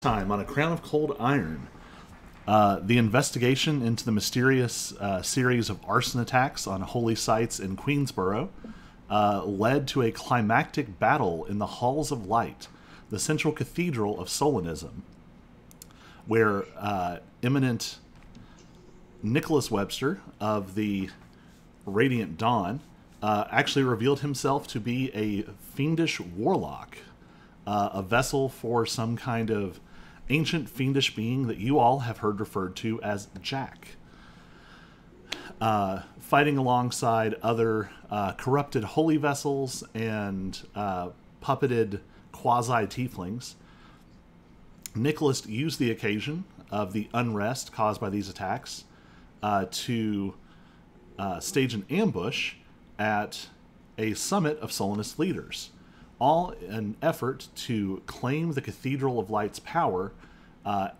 Time on A Crown of Cold Iron. The investigation into the mysterious series of arson attacks on holy sites in Queensborough led to a climactic battle in the Halls of Light, the central cathedral of Solonism, where eminent Nicholas Webster of the Radiant Dawn actually revealed himself to be a fiendish warlock, a vessel for some kind of ancient fiendish being that you all have heard referred to as Jack. Fighting alongside other corrupted holy vessels and puppeted quasi-tieflings, Nicholas used the occasion of the unrest caused by these attacks to stage an ambush at a summit of Solinist leaders, all in an effort to claim the Cathedral of Light's power,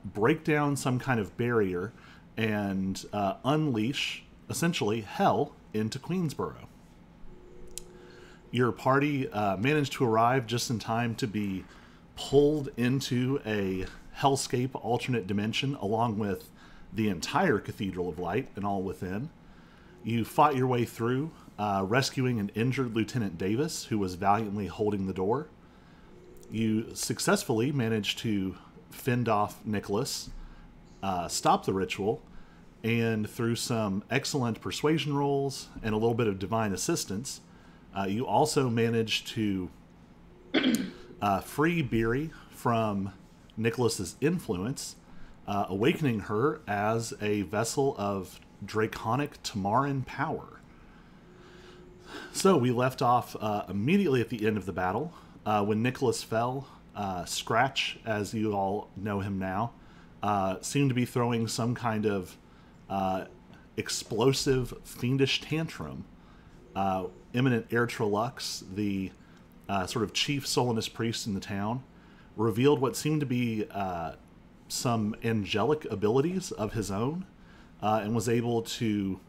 break down some kind of barrier, and unleash, essentially, hell into Queensborough. Your party managed to arrive just in time to be pulled into a hellscape alternate dimension along with the entire Cathedral of Light and all within. You fought your way through, rescuing an injured Lieutenant Davis, who was valiantly holding the door. You successfully managed to fend off Nicholas, stop the ritual, and through some excellent persuasion rolls and a little bit of divine assistance, you also managed to free Beery from Nicholas's influence, awakening her as a vessel of draconic Tamaran power. So we left off immediately at the end of the battle, when Nicholas fell. Scratch, as you all know him now, seemed to be throwing some kind of explosive, fiendish tantrum. Eminent Ertralux, the sort of chief Solinist priest in the town, revealed what seemed to be some angelic abilities of his own, and was able to,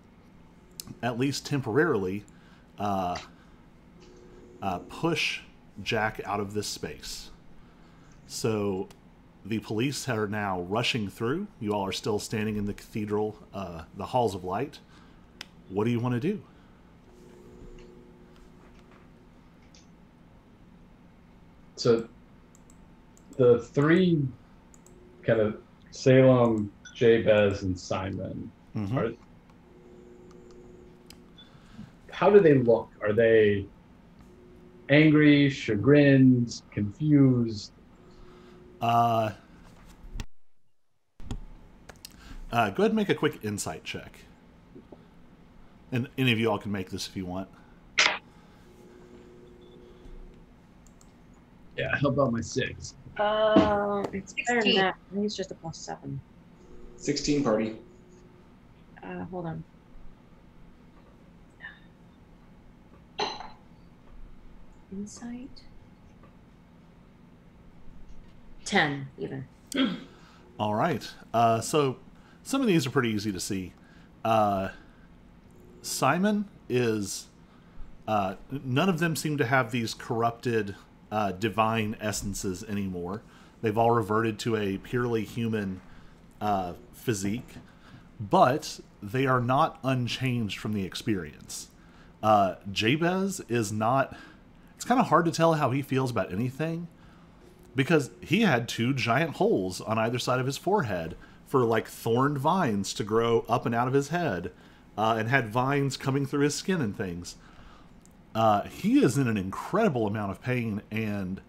at least temporarily, push Jack out of this space. So the police are now rushing through. You all are still standing in the cathedral, the Halls of Light. What do you want to do? So the three kind of Salem, Jabez, and Simon, how do they look? Are they angry, chagrined, confused? Go ahead and make a quick insight check. And any of you all can make this if you want. Yeah, how about my 6? It's better than that. I think it's just a +7. 16 party. Hold on. Insight. 10, even. All right. So some of these are pretty easy to see. Simon is... none of them seem to have these corrupted divine essences anymore. They've all reverted to a purely human physique. But they are not unchanged from the experience. Jabez is not... It's kind of hard to tell how he feels about anything, because he had 2 giant holes on either side of his forehead for like thorned vines to grow up and out of his head, and had vines coming through his skin and things. He is in an incredible amount of pain and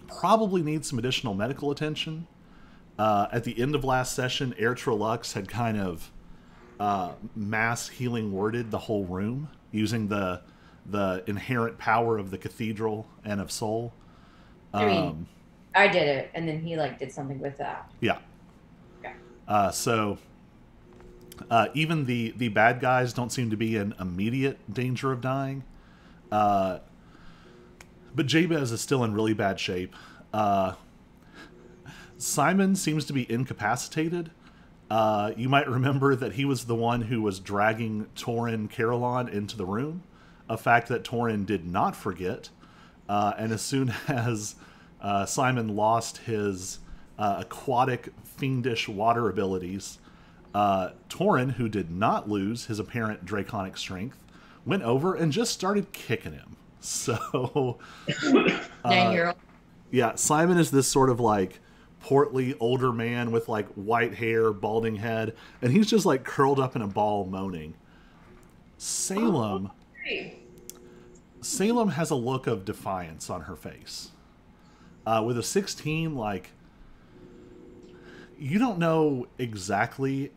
probably needs some additional medical attention. At the end of last session, Ertralux had kind of mass healing worded the whole room using the inherent power of the cathedral and of Sol. I mean, I did it, and then he did something with that. Yeah. Okay. So even the bad guys don't seem to be in immediate danger of dying. But Jabez is still in really bad shape. Simon seems to be incapacitated. You might remember that he was the one who was dragging Torin Carolon into the room, a fact that Torin did not forget. And as soon as Simon lost his aquatic, fiendish water abilities, Torin, who did not lose his apparent draconic strength, went over and just started kicking him. So, 9-year-old. yeah, Simon is this sort of like portly older man with like white hair, balding head, and he's just like curled up in a ball moaning. Salem has a look of defiance on her face. With a 16, like, you don't know exactly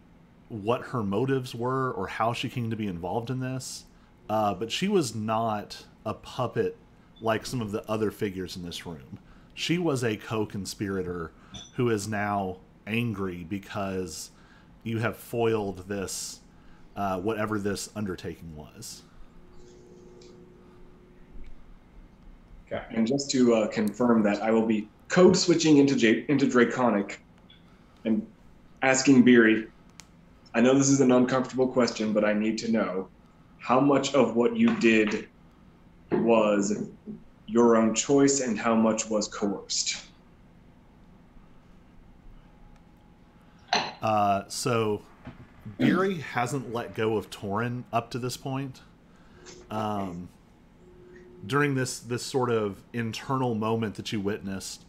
what her motives were or how she came to be involved in this, but she was not a puppet like some of the other figures in this room. She was a co-conspirator who is now angry because you have foiled this, whatever this undertaking was. Okay. And just to confirm that, I will be code switching into Draconic and asking Beery, I know this is an uncomfortable question, but I need to know how much of what you did was your own choice and how much was coerced. So Beery hasn't let go of Torin up to this point. During this sort of internal moment that you witnessed,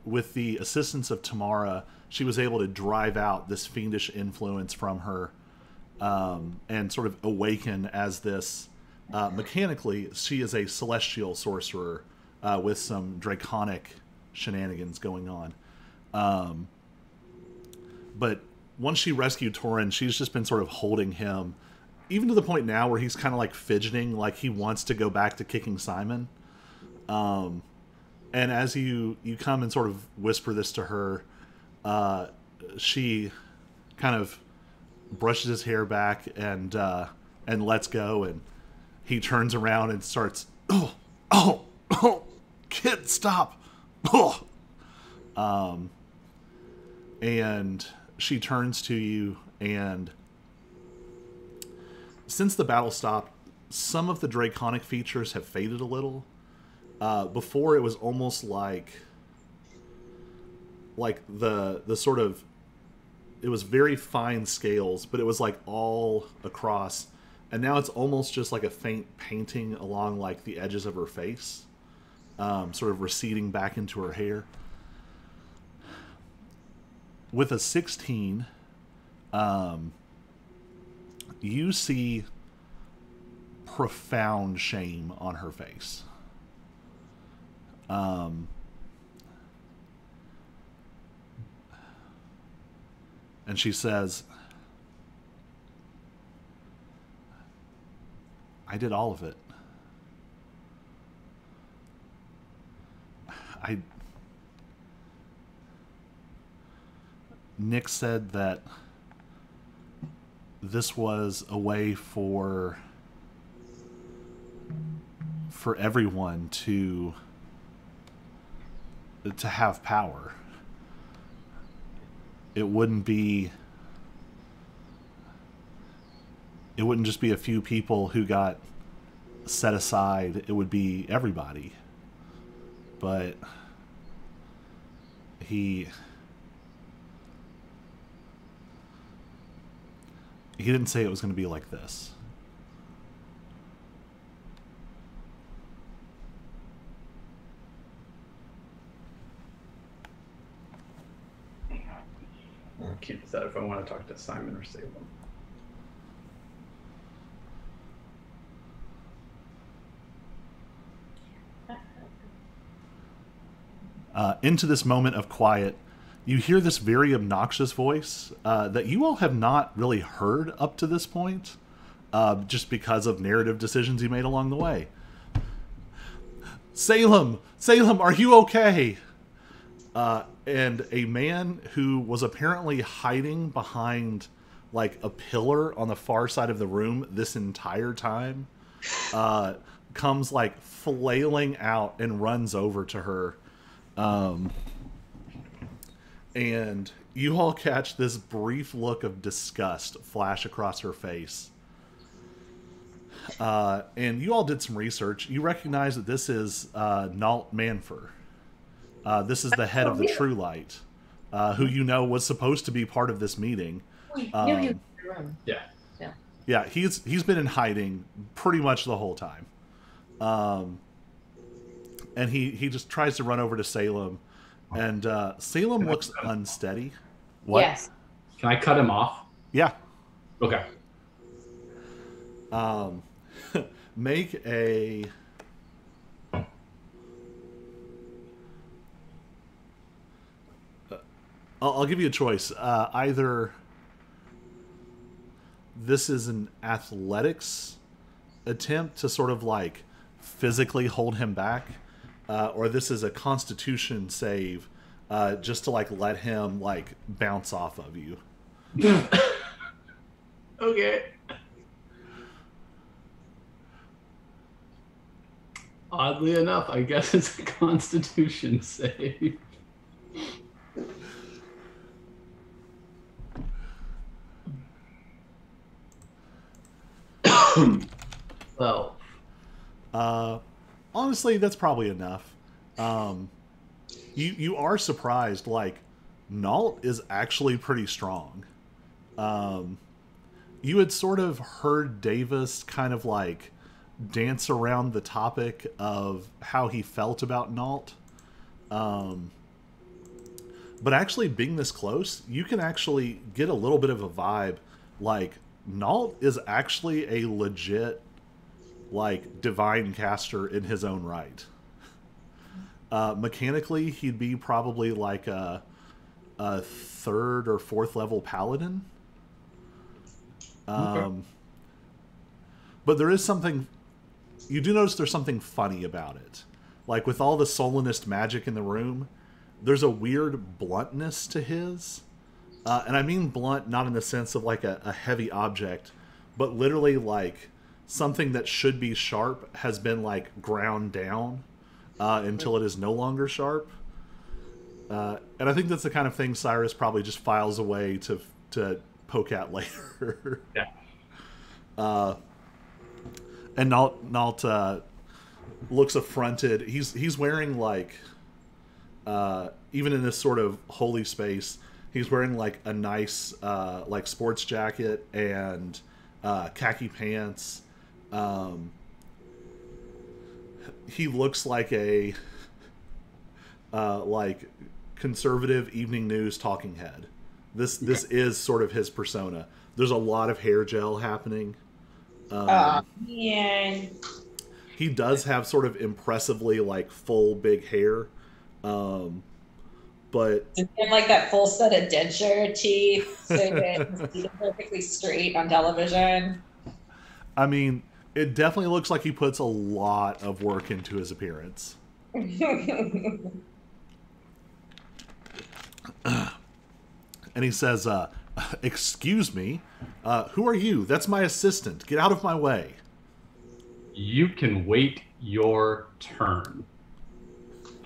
with the assistance of Tamara, she was able to drive out this fiendish influence from her, and sort of awaken as this. Mechanically, she is a celestial sorcerer with some draconic shenanigans going on. But once she rescued Torin, she's just been sort of holding him, even to the point now where he's kind of like fidgeting, like he wants to go back to kicking Simon. And as you come and sort of whisper this to her, she kind of brushes his hair back and lets go, and he turns around and starts, oh, kid, stop. And she turns to you, and since the battle stopped, some of the draconic features have faded a little. Before it was almost like the sort of, it was very fine scales, but it was like all across, and now it's almost just like a faint painting along like the edges of her face, sort of receding back into her hair. With a 16, you see profound shame on her face. And she says, I did all of it. Nick said that this was a way for everyone to have power. It wouldn't just be a few people who got set aside. It would be everybody. But he didn't say it was going to be like this. I can't decide if I want to talk to Simon or Salem. Into this moment of quiet, you hear this very obnoxious voice that you all have not really heard up to this point, just because of narrative decisions you made along the way. Salem, are you okay? And a man who was apparently hiding behind like a pillar on the far side of the room this entire time, comes like flailing out and runs over to her. And you all catch this brief look of disgust flash across her face. And you all did some research. You recognize that this is Nalt Manfer. This is the head of the True Light, who you know was supposed to be part of this meeting. We knew he was in the room. Yeah. Yeah, he's been in hiding pretty much the whole time. And he just tries to run over to Salem, and Salem looks unsteady. What? Yes. Can I cut him off? Yeah. Okay. Make a... I'll give you a choice. Either this is an athletics attempt to sort of like physically hold him back, or this is a constitution save just to like let him like bounce off of you. Okay. Oddly enough, I guess it's a Constitution save. Well, honestly, that's probably enough. You are surprised. Like, Nault is actually pretty strong. You had sort of heard Davis kind of like dance around the topic of how he felt about Nault. But actually being this close, you can actually get a little bit of a vibe. Like, Nault is actually a legit, like, divine caster in his own right. Mechanically, he'd be probably like a third or fourth level paladin. Okay. But there is something... You do notice there's something funny about it. Like, with all the Solinist magic in the room, there's a weird bluntness to his. And I mean blunt not in the sense of like a heavy object, but literally like something that should be sharp has been like ground down until it is no longer sharp. And I think that's the kind of thing Cyrus probably just files away to poke at later. Yeah. And Nault looks affronted. He's wearing like even in this sort of holy space, he's wearing like a nice like sports jacket and khaki pants. He looks like a like conservative evening news talking head. This is sort of his persona. There's a lot of hair gel happening. Yeah. He does have sort of impressively like full big hair. But Does he have like that full set of denture teeth so that he's perfectly straight on television? I mean, it definitely looks like he puts a lot of work into his appearance. And he says, excuse me, who are you? That's my assistant. Get out of my way. You can wait your turn.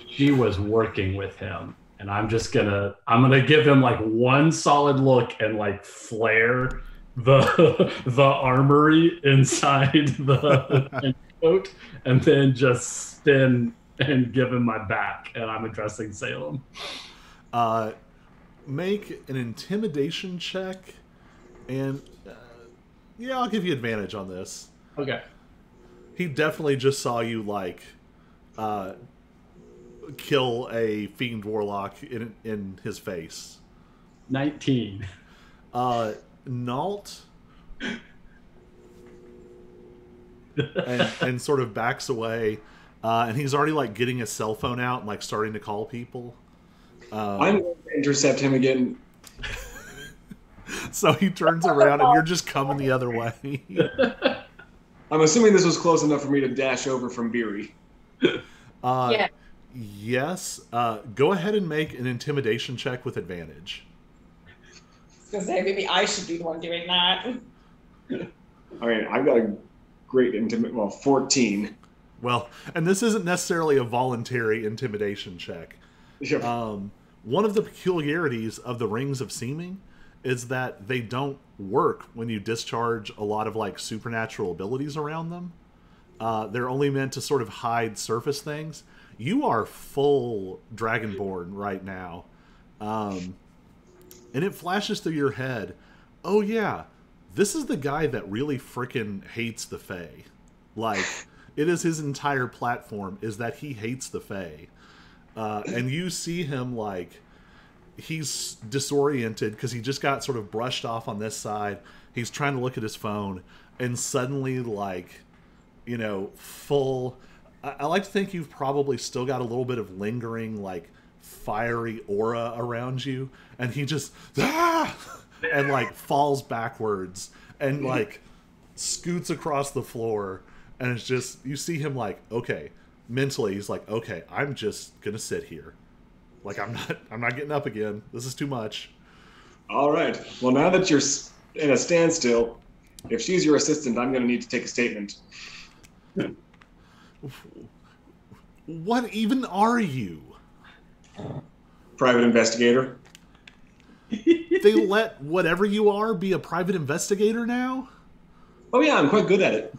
She was working with him, and I'm gonna give him like one solid look and like flare the armory inside the coat, and then just spin and give him my back, and I'm addressing Salem. Make an intimidation check, and yeah, I'll give you advantage on this. Okay. He definitely just saw you like kill a fiend warlock in his face. 19. Nault and sort of backs away, and he's already like getting his cell phone out and like starting to call people. I'm going to intercept him again. So he turns around and you're just coming the other way. I'm assuming this was close enough for me to dash over from Beery. Yeah. Yes. Go ahead and make an intimidation check with advantage. I was gonna say maybe I should be the one doing that. I mean, I've got a great 14. Well, and this isn't necessarily a voluntary intimidation check. Sure. One of the peculiarities of the Rings of Seeming is that they don't work when you discharge a lot of like supernatural abilities around them. They're only meant to sort of hide surface things. You are full Dragonborn right now. And it flashes through your head, oh yeah, this is the guy that really frickin' hates the Fae. Like, it is his entire platform, is that he hates the Fae. And you see him, like, he's disoriented because he just got sort of brushed off on this side. He's trying to look at his phone, and suddenly, like, you know, full... I like to think you've probably still got a little bit of lingering, like, fiery aura around you, and he just... Ah! And, like, falls backwards, and, like, scoots across the floor, and it's just... You see him, like, okay, mentally, he's like, okay, I'm just gonna sit here. Like, I'm not getting up again. This is too much. All right. Well, now that you're in a standstill, if she's your assistant, I'm going to need to take a statement. What even are you? Private investigator. They let whatever you are be a private investigator now? Oh yeah, I'm quite good at it.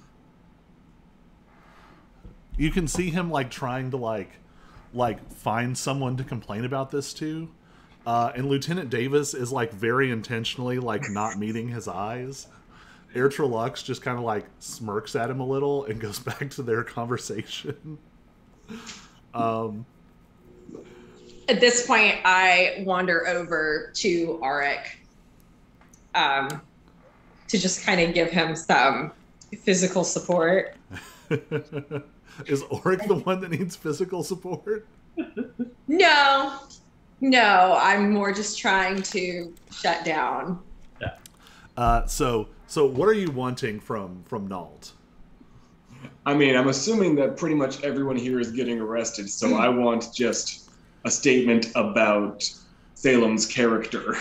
You can see him, like, trying to, like find someone to complain about this to. And Lieutenant Davis is, like, very intentionally, like, not meeting his eyes. Airtralux just kind of, like, smirks at him a little and goes back to their conversation. At this point, I wander over to Auric to just kind of give him some physical support. Is Auric the one that needs physical support? No, I'm more just trying to shut down. Yeah. So what are you wanting from Nalt? I mean, I'm assuming that pretty much everyone here is getting arrested, so I want just a statement about Salem's character.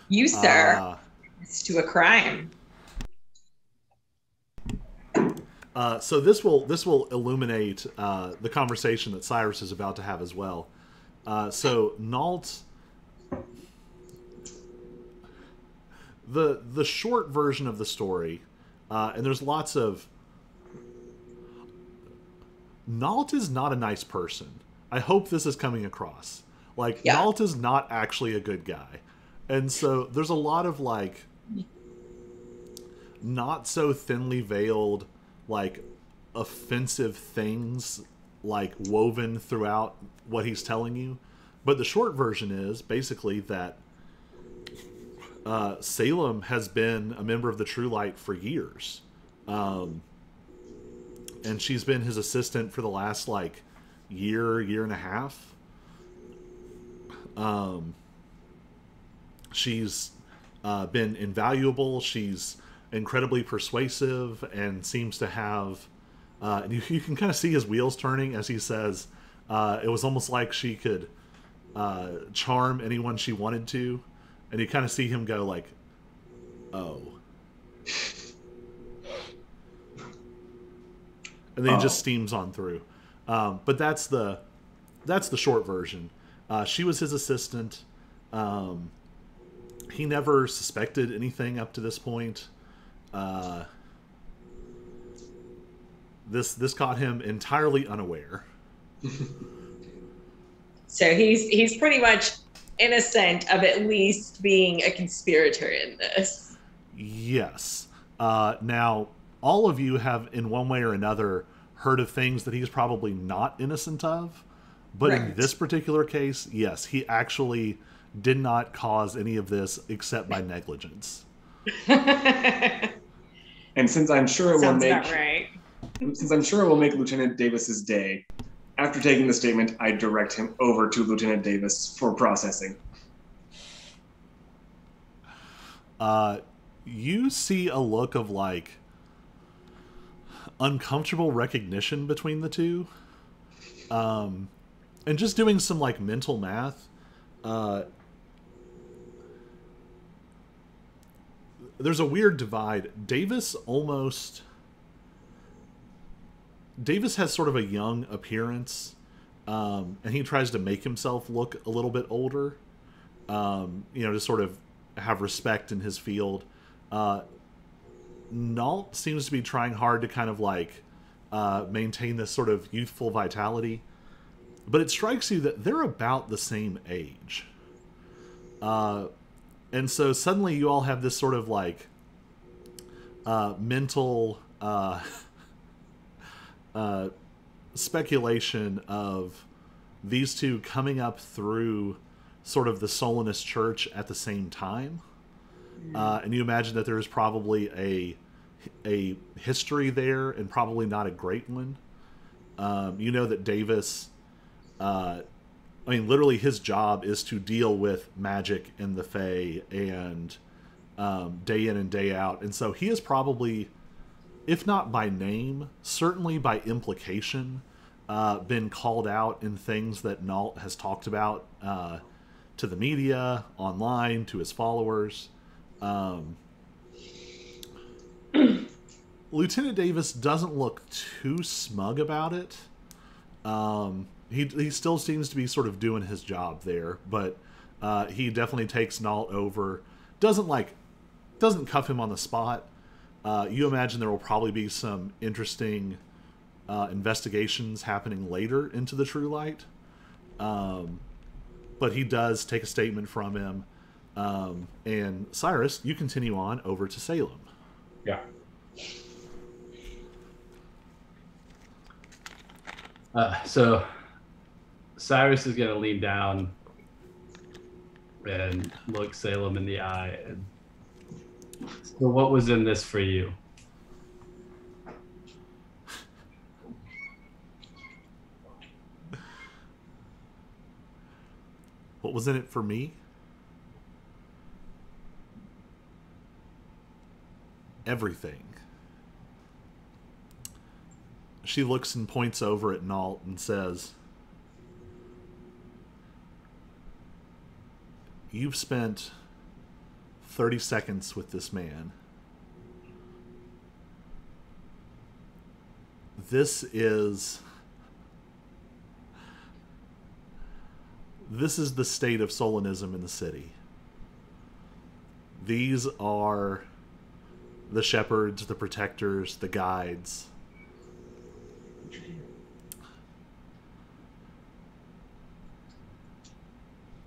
You, sir, it's to a crime. So this will illuminate the conversation that Cyrus is about to have as well. So Nalt, the short version of the story, and there's lots of... Nalt is not a nice person. I hope this is coming across. Like, yeah. Nalt is not actually a good guy. And so there's a lot of, like, not so thinly veiled, like, offensive things, like, woven throughout what he's telling you. But the short version is basically that Salem has been a member of the True Light for years. And she's been his assistant for the last, like, year and a half. She's been invaluable. She's incredibly persuasive and seems to have... and you can kind of see his wheels turning as he says, it was almost like she could charm anyone she wanted to. And you kind of see him go like, oh. And then he just steams on through. But that's the short version. She was his assistant. He never suspected anything up to this point. This caught him entirely unaware. So he's pretty much innocent of at least being a conspirator in this. Yes. Now, all of you have, in one way or another, heard of things that he's probably not innocent of. But right. In this particular case, yes, he actually did not cause any of this except by negligence. And since I'm sure it will make... Sounds about right. Since I'm sure it will make Lieutenant Davis's day, after taking the statement, I direct him over to Lieutenant Davis for processing. You see a look of, like, uncomfortable recognition between the two. And just doing some, like, mental math, there's a weird divide. Davis has sort of a young appearance, and he tries to make himself look a little bit older, to sort of have respect in his field. Nalt seems to be trying hard to kind of, like, maintain this sort of youthful vitality, but it strikes you that they're about the same age. And so suddenly you all have this sort of like mental speculation of these two coming up through sort of the Solinist Church at the same time. And you imagine that there's probably a history there, and probably not a great one. You know that Davis, I mean, literally his job is to deal with magic and the Fae, and day in and day out. And so he is probably, if not by name, certainly by implication, been called out in things that Nault has talked about to the media, online, to his followers. Lieutenant Davis doesn't look too smug about it. He still seems to be sort of doing his job there, but he definitely takes Nault over. Doesn't cuff him on the spot. You imagine there will probably be some interesting investigations happening later into the True Light. But he does take a statement from him. And Cyrus, you continue on over to Salem. Yeah. So Cyrus is going to lean down and look Salem in the eye. And, so what was in this for you? What was in it for me? Everything. She looks and points over at Nault and says, "You've spent 30 seconds with this man. This is the state of Solinism in the city. These are the shepherds, the protectors, the guides.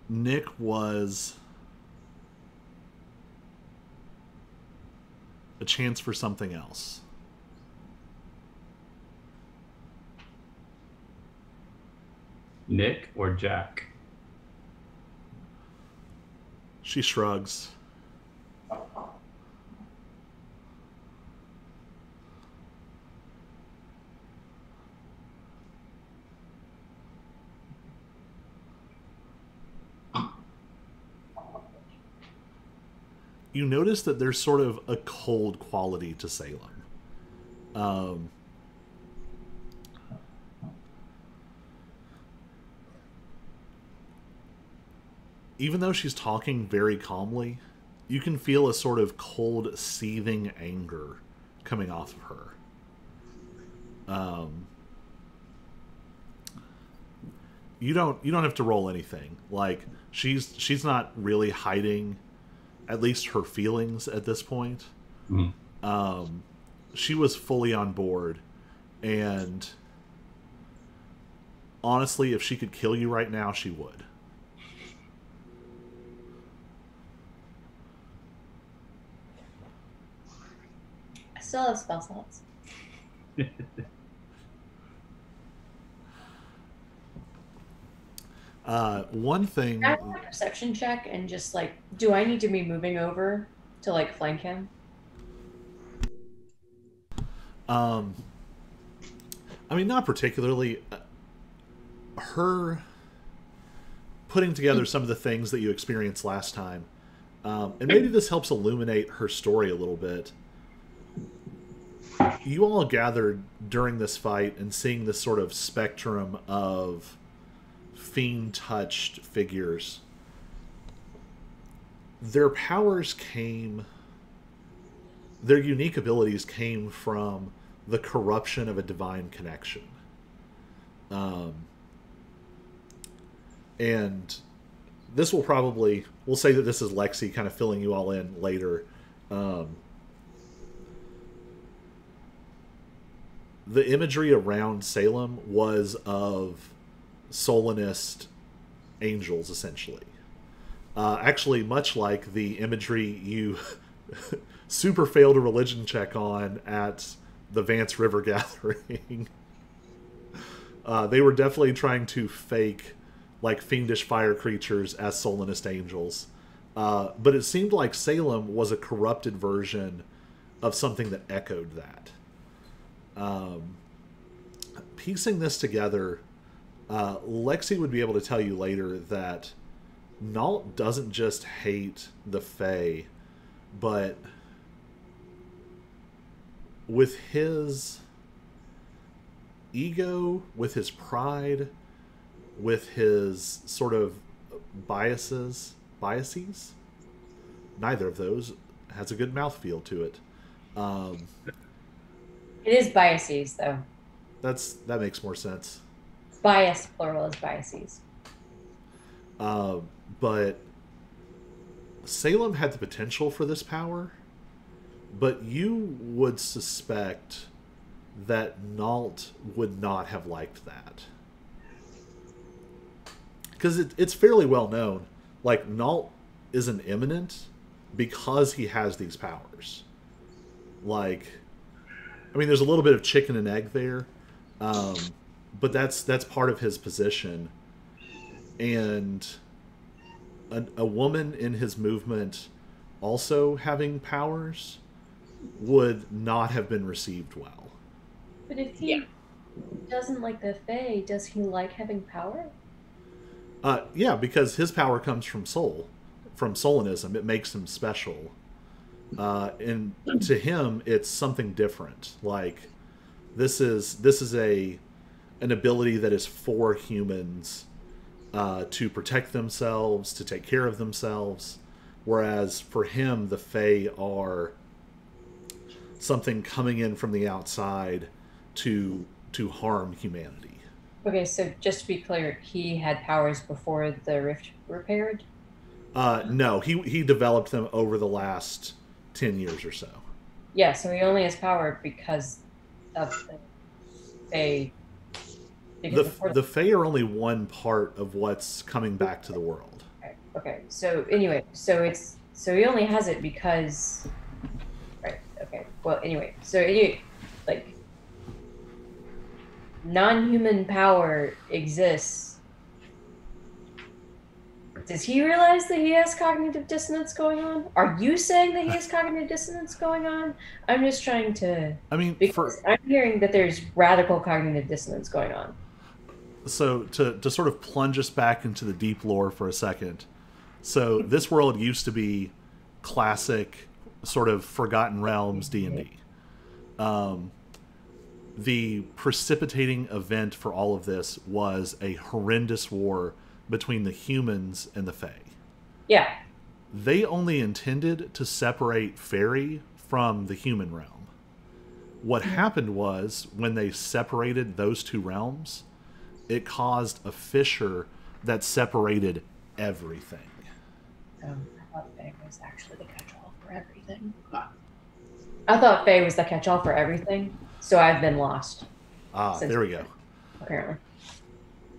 Nick was a chance for something else. Nick or Jack?" She shrugs. You notice that there's sort of a cold quality to Salem. Even though she's talking very calmly, you can feel a sort of cold, seething anger coming off of her. You don't have to roll anything. Like, she's not really hiding, at least her feelings at this point. Mm-hmm. She was fully on board, and honestly, if she could kill you right now, she would. I still have spell slots. One thing. Can I do a perception check and just like, do I need to be moving over to like flank him? I mean, not particularly. Her putting together some of the things that you experienced last time, and maybe this helps illuminate her story a little bit. You all gathered during this fight and seeing this sort of spectrum of fiend-touched figures. Their powers came... Their unique abilities came from the corruption of a divine connection. And this will probably... We'll say that this is Lexi kind of filling you all in later. The imagery around Salem was of Solinist angels, essentially. Actually, much like the imagery you super failed a religion check on at the Vance River gathering. They were definitely trying to fake like fiendish fire creatures as Solinist angels. But it seemed like Salem was a corrupted version of something that echoed that. Piecing this together, Lexi would be able to tell you later that Nault doesn't just hate the Fae, but with his ego, with his pride, with his sort of biases, neither of those has a good mouthfeel to it. It is biases, though. That makes more sense. Bias, plural, is biases. But Salem had the potential for this power, but you would suspect that Nault would not have liked that. Because it's fairly well known. Like, Nault is an eminent because he has these powers. Like, I mean, there's a little bit of chicken and egg there, but that's part of his position. And a woman in his movement also having powers would not have been received well. But if he doesn't like the Fae, does he like having power? Yeah, because his power comes from Solinism. It makes him special. And to him, it's something different. Like, this is an ability that is for humans to protect themselves, to take care of themselves. Whereas for him, the Fae are something coming in from the outside to harm humanity. Okay, so just to be clear, he had powers before the rift repaired? No, he developed them over the last 10 years or so. Yeah, so he only has power because of the Fae. The Fae are only one part of what's coming back to the world. Okay. So anyway, so he only has it because, right? Okay. Well, anyway, like, non-human power exists. Does he realize that he has cognitive dissonance going on? Are you saying that he has cognitive dissonance going on? I'm just trying to. I mean, I'm hearing that there's radical cognitive dissonance going on. So to sort of plunge us back into the deep lore for a second. So this world used to be classic, sort of Forgotten Realms D&D. The precipitating event for all of this was a horrendous war between the humans and the Fae. Yeah. They only intended to separate fairy from the human realm. What happened was, when they separated those two realms, it caused a fissure that separated everything. I thought Fae was actually the catch-all for everything. I thought Fae was the catch-all for everything, so I've been lost. There we go. Apparently.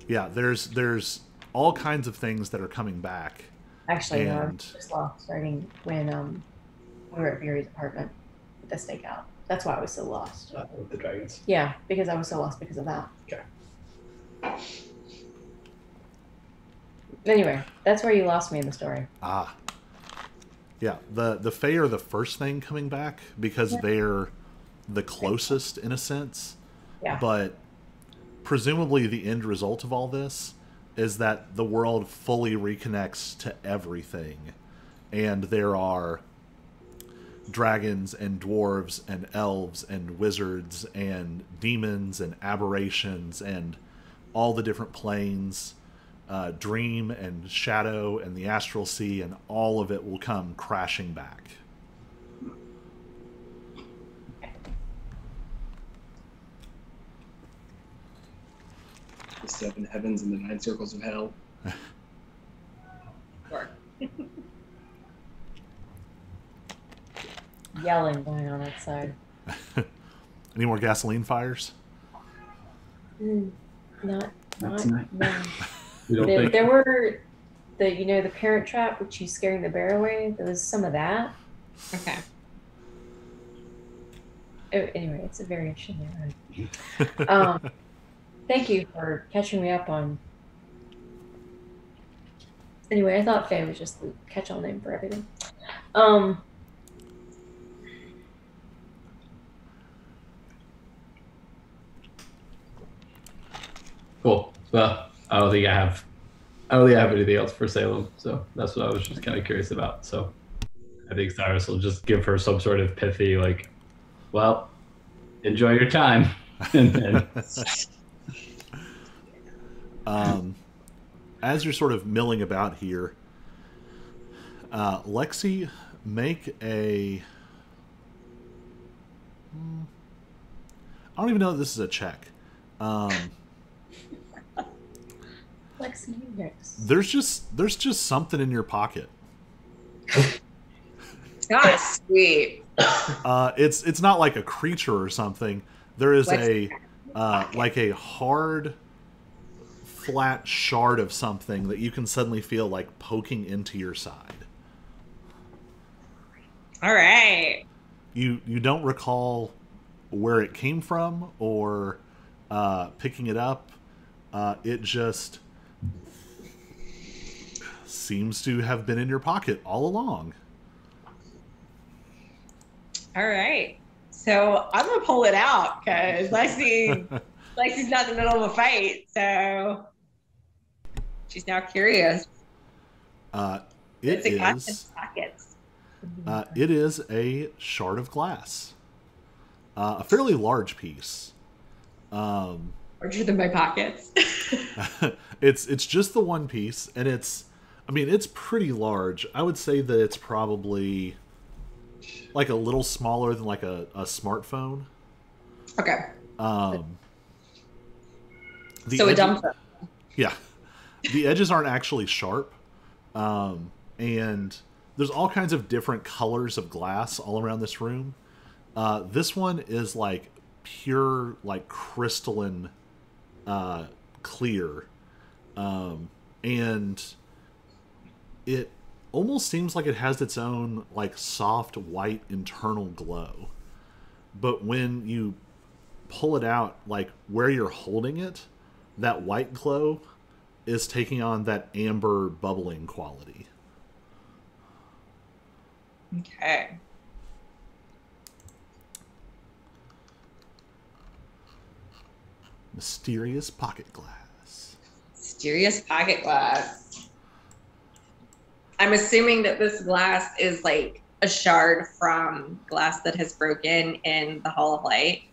Yeah, there's all kinds of things that are coming back. Actually, no, I was just lost starting when we were at Beery's apartment with the stakeout. That's why I was so lost. With the dragons. Yeah, because I was so lost because of that. Okay. Anyway, that's where you lost me in the story. Yeah, the Fae are the first thing coming back because they're the closest in a sense. Yeah. But presumably the end result of all this is that the world fully reconnects to everything. And there are dragons and dwarves and elves and wizards and demons and aberrations and all the different planes, dream and shadow and the astral sea, and all of it will come crashing back. The seven heavens and the nine circles of hell. Sure. Yelling going on outside. Any more gasoline fires? Not That's Not, nice. no. You don't think? There were the Parent Trap, which you scaring the bear away. There was some of that. Okay. Oh, anyway, it's a very interesting neighborhood. Thank you for catching me up on. Anyway, I thought Faye was just the catch-all name for everything. Cool. Well, I don't think I have anything else for Salem, so that's what I was just kind of curious about. So I think Cyrus will just give her some sort of pithy, like, well, enjoy your time. And then As you're sort of milling about here, Lexi, make a... I don't even know if this is a check. Lexi, you next. There's just something in your pocket. That's sweet. It's not like a creature or something. There is What's like a hard, flat shard of something that you can suddenly feel like poking into your side. All right. You don't recall where it came from or picking it up. It just seems to have been in your pocket all along. All right. So I'm gonna pull it out because Lexi's not in the middle of a fight, so she's now curious. It It's a cat in is. pockets. It is a shard of glass, a fairly large piece. Larger than my pockets. It's just the one piece, and it's pretty large. I would say that it's probably like a little smaller than like a smartphone. Okay. The So a edges- dumb phone. Yeah, the edges aren't actually sharp, and there's all kinds of different colors of glass all around this room. This one is like pure, like crystalline, clear, and it almost seems like it has its own like soft white internal glow. But when you pull it out, like where you're holding it, that white glow is taking on that amber bubbling quality. Okay. Mysterious pocket glass. Mysterious pocket glass. I'm assuming that this glass is like a shard from glass that has broken in the Hall of Light.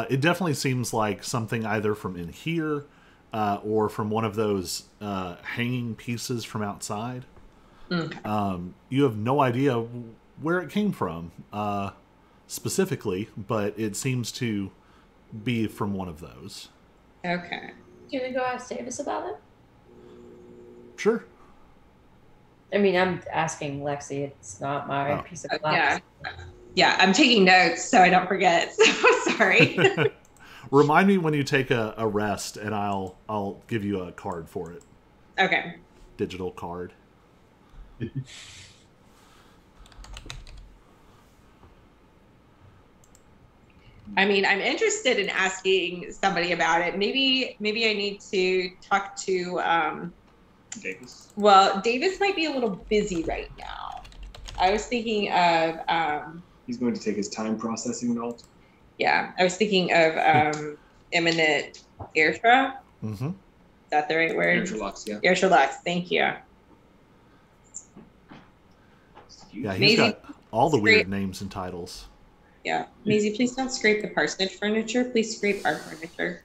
It definitely seems like something either from in here or from one of those hanging pieces from outside. Okay. You have no idea where it came from specifically, but it seems to be from one of those. Okay. Can we go ask Davis about it? Sure. I mean, I'm asking Lexi. It's not my piece of glass. Yeah, I'm taking notes so I don't forget. So sorry. Remind me when you take a rest, and I'll give you a card for it. Okay. Digital card. I mean, I'm interested in asking somebody about it. Maybe I need to talk to Davis. well, Davis might be a little busy right now. I was thinking of He's going to take his time processing it all. yeah, I was thinking of imminent airtra. Mm-hmm. Is that the right word? Interlocks, yeah. Airtralux, thank you. Yeah, he's Maisie, got all the great. weird names and titles. Yeah. Maisie, please don't scrape the parsonage furniture. Please scrape our furniture.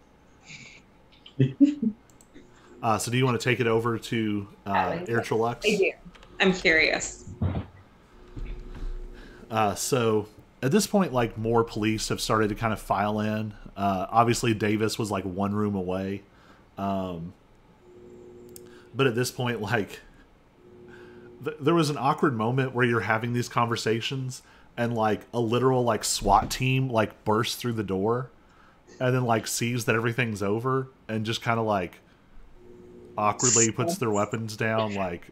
So do you want to take it over to Airtralux? I do. I'm curious. So at this point, like, more police have started to kind of file in. Obviously, Davis was like one room away. But at this point, like, there was an awkward moment where you're having these conversations and like a literal like SWAT team like bursts through the door. and then like sees that everything's over and just kind of like awkwardly puts their weapons down like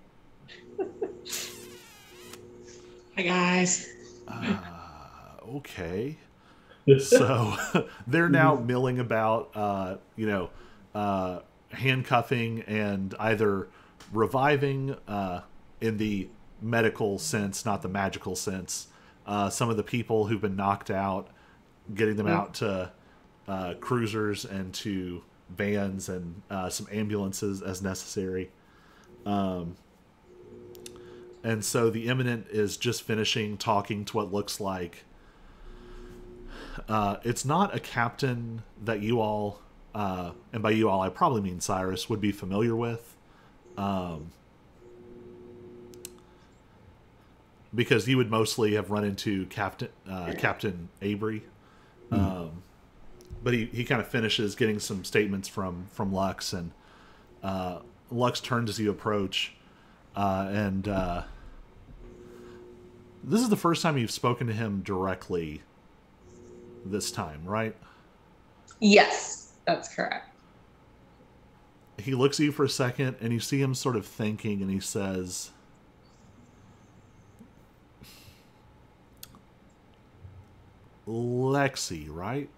Hi guys. Okay. So they're now milling about handcuffing and either reviving in the medical sense, not the magical sense, some of the people who've been knocked out, getting them out to cruisers and to vans and some ambulances as necessary. And so the Imminent is just finishing talking to what looks like it's not a captain that you all, and by you all I probably mean Cyrus, would be familiar with. Because you would mostly have run into Captain Avery. But he kind of finishes getting some statements from Lux, and Lux turns as you approach, and this is the first time you've spoken to him directly this time, right? Yes, that's correct. He looks at you for a second, and you see him sort of thinking, and he says, Lexi, right?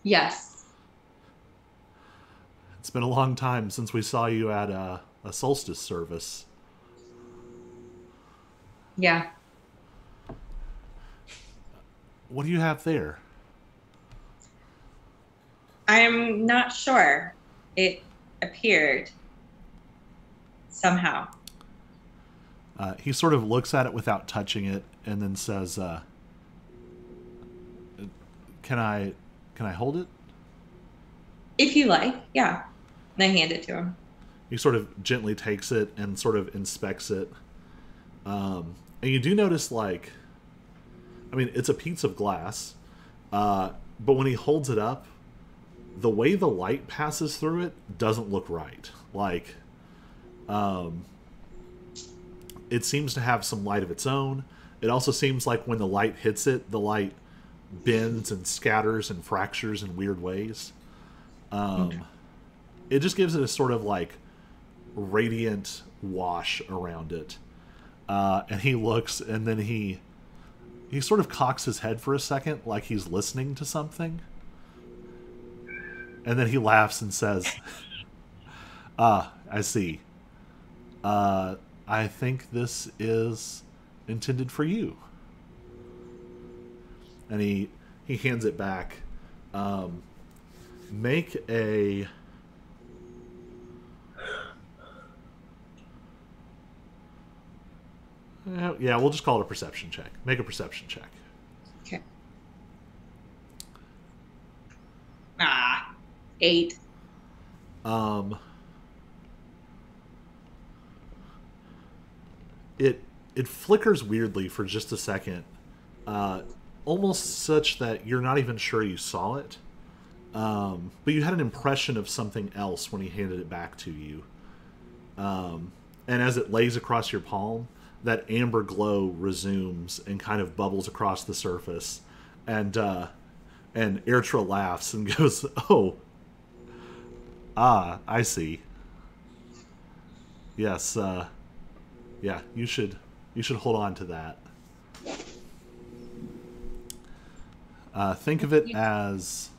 Yes. It's been a long time since we saw you at a solstice service. Yeah. What do you have there? I'm not sure. It appeared somehow. He sort of looks at it without touching it, and then says, "Can I hold it?" If you like, yeah. And I hand it to him. He sort of gently takes it and sort of inspects it. And you do notice, like, I mean, it's a piece of glass, but when he holds it up, the way the light passes through it doesn't look right. Like, it seems to have some light of its own. It also seems like when the light hits it, the light bends and scatters and fractures in weird ways. It just gives it a sort of like radiant wash around it. And he looks, and then he sort of cocks his head for a second like he's listening to something. And then he laughs and says, I see. I think this is intended for you. And he hands it back. Make a... yeah, we'll just call it a perception check. Make a perception check. Okay. 8. It flickers weirdly for just a second, almost such that you're not even sure you saw it. But you had an impression of something else when he handed it back to you. And as it lays across your palm, that amber glow resumes and kind of bubbles across the surface. And Airtra laughs and goes, "Oh, I see. Yes, yeah, you should hold on to that. Think of it as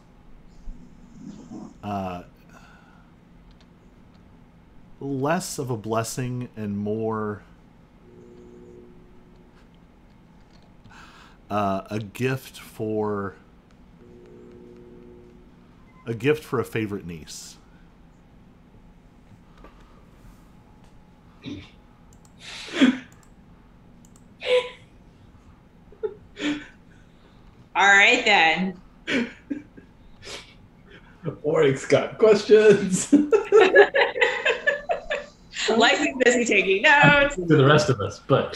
less of a blessing and more a gift for a favorite niece." All right, then. Oryx got questions. Lex is busy taking notes. To the rest of us, but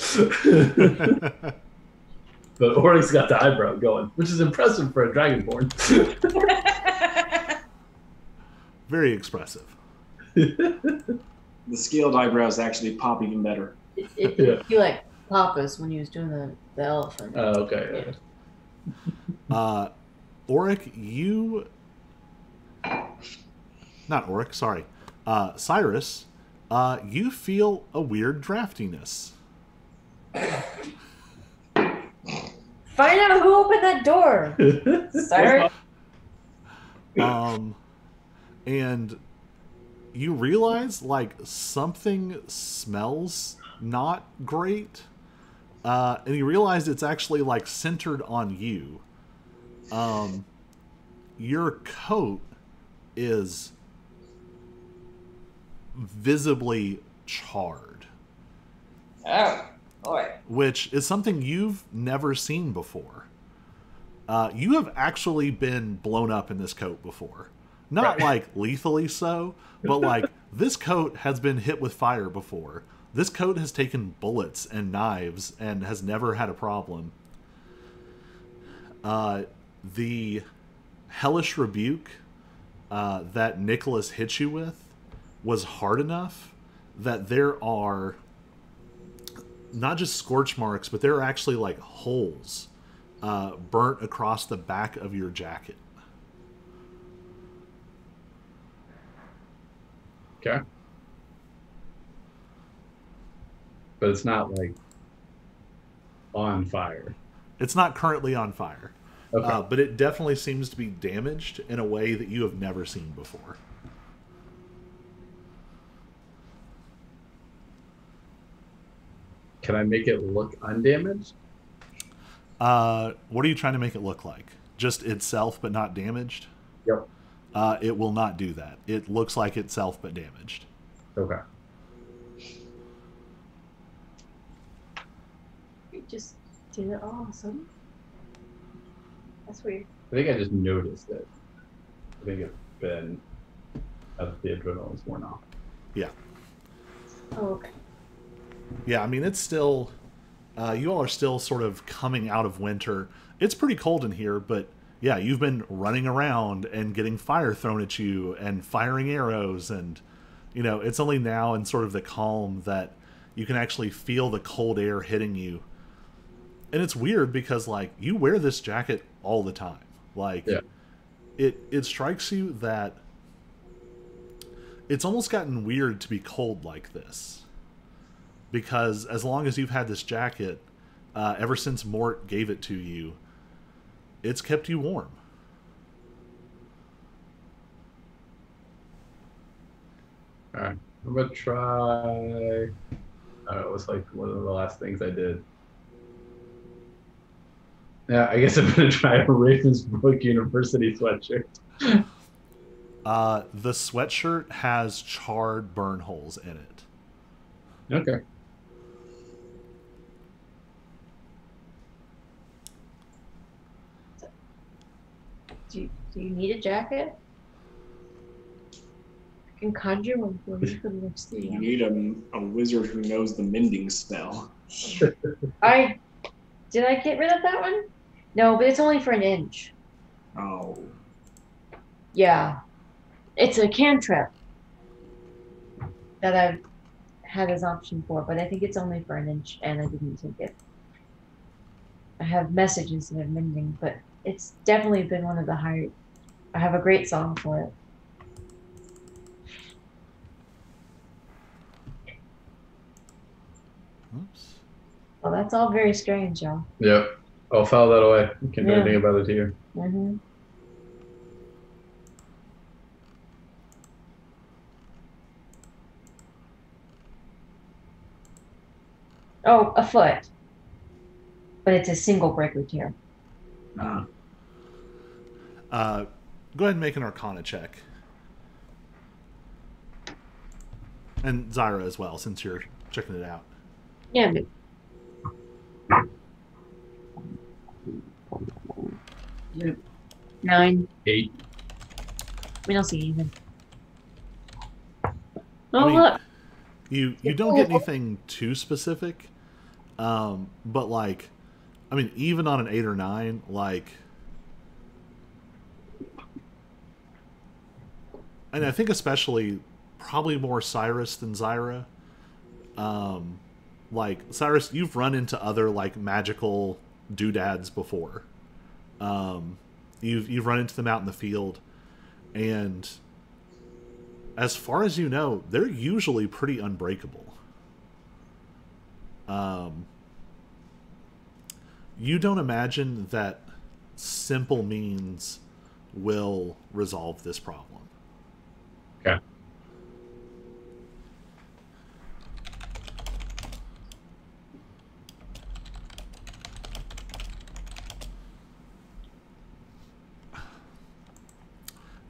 Oryx got the eyebrow going, which is impressive for a dragonborn. Very expressive. The scaled eyebrows actually pop even better. It feel like Papa's when he was doing the elephant. Oh, okay. Uh, Auric, you... Not Auric, sorry. Cyrus, you feel a weird draftiness. Find out who opened that door. Sorry. And you realize, like, something smells not great. And you realize it's actually, like, centered on you. Your coat is visibly charred. Oh, boy. Which is something you've never seen before. You have actually been blown up in this coat before. Not like lethally so, but like this coat has been hit with fire before. This coat has taken bullets and knives and has never had a problem. The hellish rebuke that Nicholas hit you with was hard enough that there are not just scorch marks, but there are actually like holes burnt across the back of your jacket. Okay. But it's not like on fire. It's not currently on fire. Okay. But it definitely seems to be damaged in a way that you have never seen before. Can I make it look undamaged? What are you trying to make it look like? Just itself, but not damaged? Yep. It will not do that. It looks like itself, but damaged. Okay. You just did it awesome. That's weird. I think I just noticed it. I think it's been as the adrenaline's worn off. Yeah. Oh, okay. Yeah, I mean, it's still... you all are still sort of coming out of winter. It's pretty cold in here, but yeah, you've been running around and getting fire thrown at you and firing arrows, and, you know, it's only now in sort of the calm that you can actually feel the cold air hitting you. And it's weird because, like, you wear this jacket all the time. Like, yeah. It strikes you that it's almost gotten weird to be cold like this. Because as long as you've had this jacket, ever since Mort gave it to you, it's kept you warm. Alright. I'm gonna try... it was like one of the last things I did. Yeah, I guess I'm gonna try a Ravensbrook University sweatshirt. The sweatshirt has charred burn holes in it. Okay. Do you need a jacket? I can conjure one for you for the next You 3 need a wizard who knows the mending spell. Did I get rid of that one? No, but it's only for an inch. Oh. Yeah. It's a cantrip that I've had as option for, but I think it's only for an inch, and I didn't take it. I have messages that are mending, but it's definitely been one of the higher. I have a great song for it. Oops. Well, that's all very strange, y'all. Yep. I'll file that away. You can't do Yeah. anything about it here. Mm-hmm. Oh, a foot. But it's a single breaker tier. Go ahead and make an Arcana check. And Zyra as well, since you're checking it out. Yeah. But... 9. 8. We don't see anything. Oh, I mean, look. You don't get anything too specific, but like, I mean, even on an 8 or 9, like, and I think especially probably more Cyrus than Zyra. Like Cyrus, you've run into other like magical doodads before, You've run into them out in the field, and as far as you know, they're usually pretty unbreakable. You don't imagine that simple means will resolve this problem. Okay.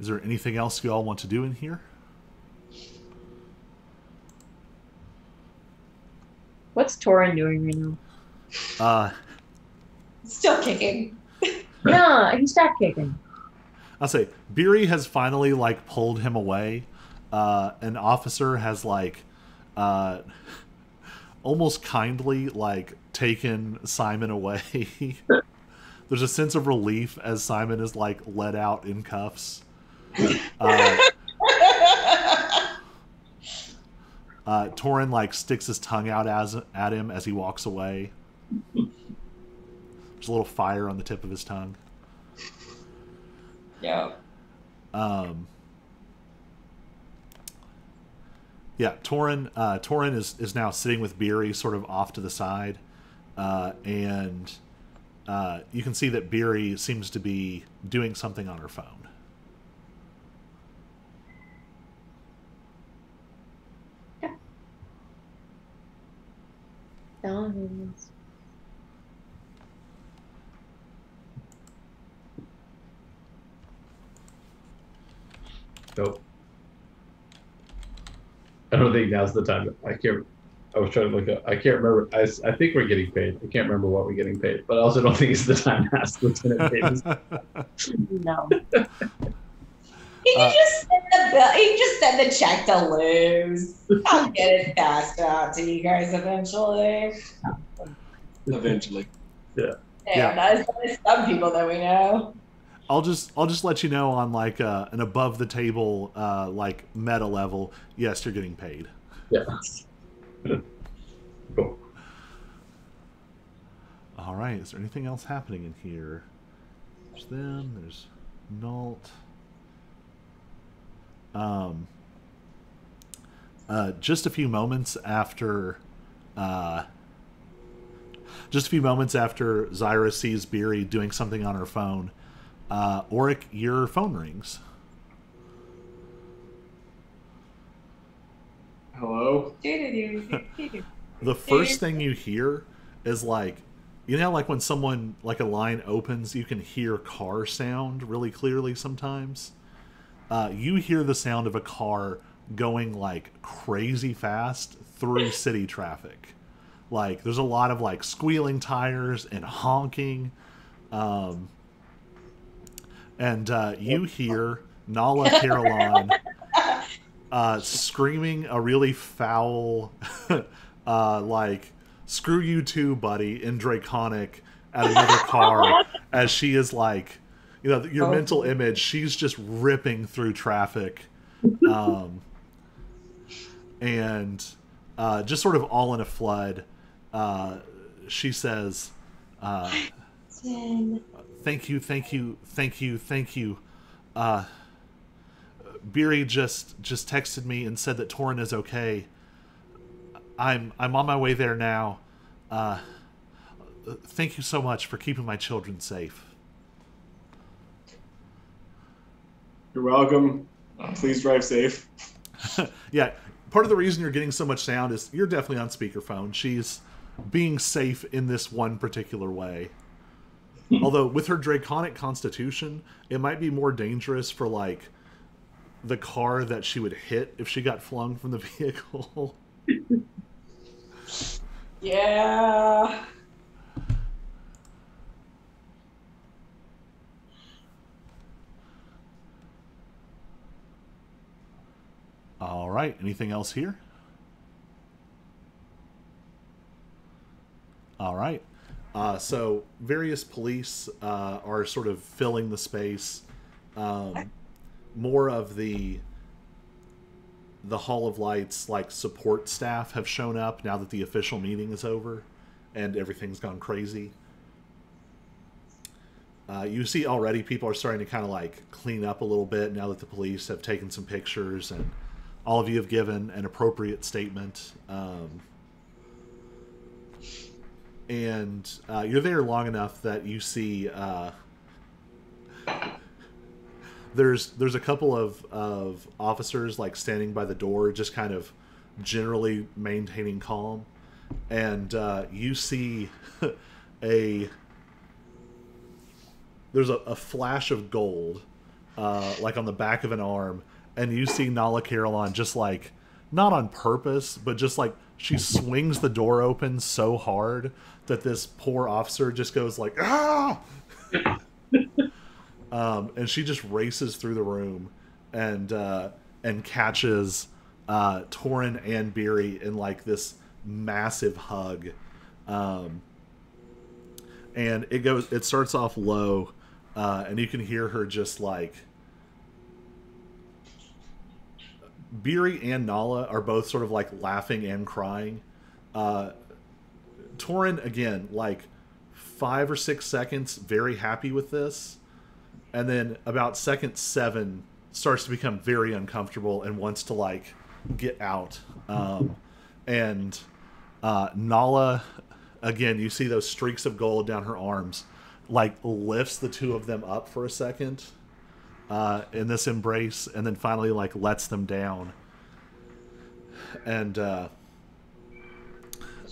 Is there anything else you all want to do in here? What's Torin doing right now? Still kicking. No, he stopped kicking. I'll say Beery has finally like pulled him away. An officer has like almost kindly like taken Simon away. There's a sense of relief as Simon is like let out in cuffs. Torin like sticks his tongue out at him as he walks away. There's a little fire on the tip of his tongue. Yeah. Yeah, Torin is now sitting with Beery sort of off to the side, and you can see that Beery seems to be doing something on her phone. Dollars. Nope. I don't think now's the time. I was trying to look up. I can't remember. I think we're getting paid. I can't remember what we're getting paid, but I also don't think it's the time to ask Lieutenant Davis. No. He can just send the bill. He can just send the check to Luz. I'll get it passed out to you guys eventually. Eventually. Yeah. Yeah, not as many as some people that we know. I'll just let you know on like an above the table like meta level. Yes, you're getting paid. Yeah. Cool. All right. Is there anything else happening in here? There's them. There's Nault. Just a few moments after Zyra sees Beery doing something on her phone, Auric, your phone rings. Hello? The first thing you hear is like, you know, like when someone, like a line opens, you can hear car sound really clearly sometimes. You hear the sound of a car going like crazy fast through city traffic. Like there's a lot of like squealing tires and honking. And you hear Nala Caroline screaming a really foul, like, screw you too, buddy, in Draconic at another car as she is like, you know, your mental image, she's just ripping through traffic. And just sort of all in a flood, she says, thank you. Beery just texted me and said that Torin is okay. I'm on my way there now. Thank you so much for keeping my children safe. You're welcome. Please drive safe. Yeah, part of the reason you're getting so much sound is you're definitely on speakerphone. She's being safe in this one particular way. Although with her draconic constitution, it might be more dangerous for like the car that she would hit if she got flung from the vehicle. Yeah. All right. Anything else here? All right. So various police are sort of filling the space. More of the Hall of Lights like support staff have shown up now that the official meeting is over and everything's gone crazy. You see already people are starting to kind of like clean up a little bit now that the police have taken some pictures and all of you have given an appropriate statement. And you're there long enough that you see there's a couple of officers like standing by the door, just kind of generally maintaining calm. And you see there's a flash of gold like on the back of an arm, and you see Nala Caroline just like, not on purpose, but just like she swings the door open so hard that this poor officer just goes like, ah! And she just races through the room and catches Torin and Beery in like this massive hug. And it starts off low, and you can hear her just like, Beery and Nala are both sort of like laughing and crying. Torin, again, like 5 or 6 seconds, very happy with this. And then about second 7 starts to become very uncomfortable and wants to like get out. And Nala, again, you see those streaks of gold down her arms, like lifts the two of them up for a second in this embrace, and then finally like lets them down. And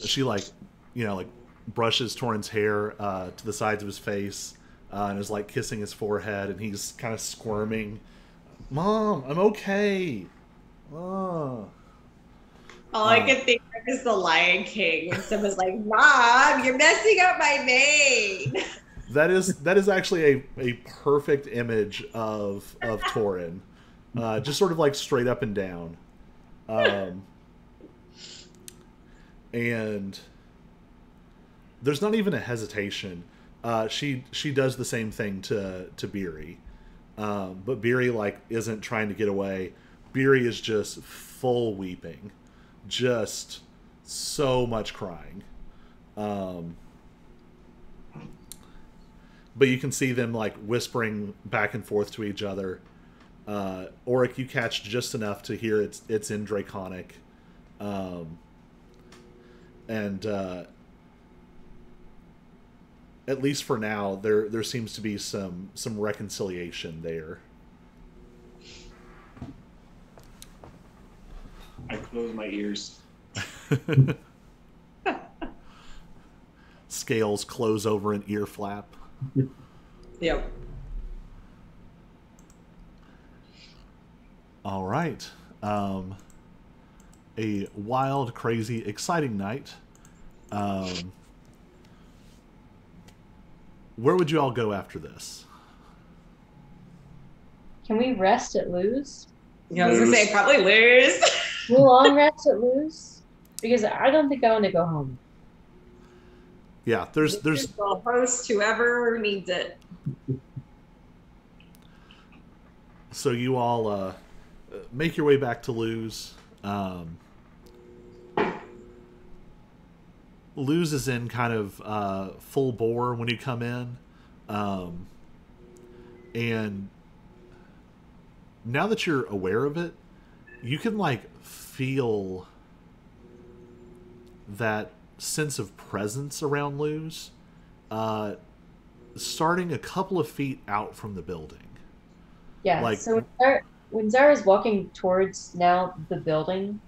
she like, like brushes Torin's hair to the sides of his face and is like kissing his forehead, and he's kind of squirming. Mom, I'm okay. Oh. All I can think of is the Lion King when someone's like, "Mom, you're messing up my mane." That is actually a perfect image of Torin, just sort of like straight up and down, and there's not even a hesitation. She does the same thing to Beery, but Beery like isn't trying to get away. Beery is just full weeping, just so much crying. But you can see them like whispering back and forth to each other. Auric, you catch just enough to hear it's in Draconic, and at least for now, there seems to be some reconciliation there. I close my ears. Scales close over an ear flap. Yep. All right. A wild, crazy, exciting night. Where would you all go after this? Can we rest at Lou's? Yeah, I was gonna say probably lose. We'll long rest at Lou's? Because I don't think I want to go home. Yeah, there's I'll host whoever needs it. So you all make your way back to Lou's. Lou's is in kind of full bore when you come in. And now that you're aware of it, you can like feel that sense of presence around Lou's starting a couple of feet out from the building. Yeah, Like- so when Zara's walking towards now the building,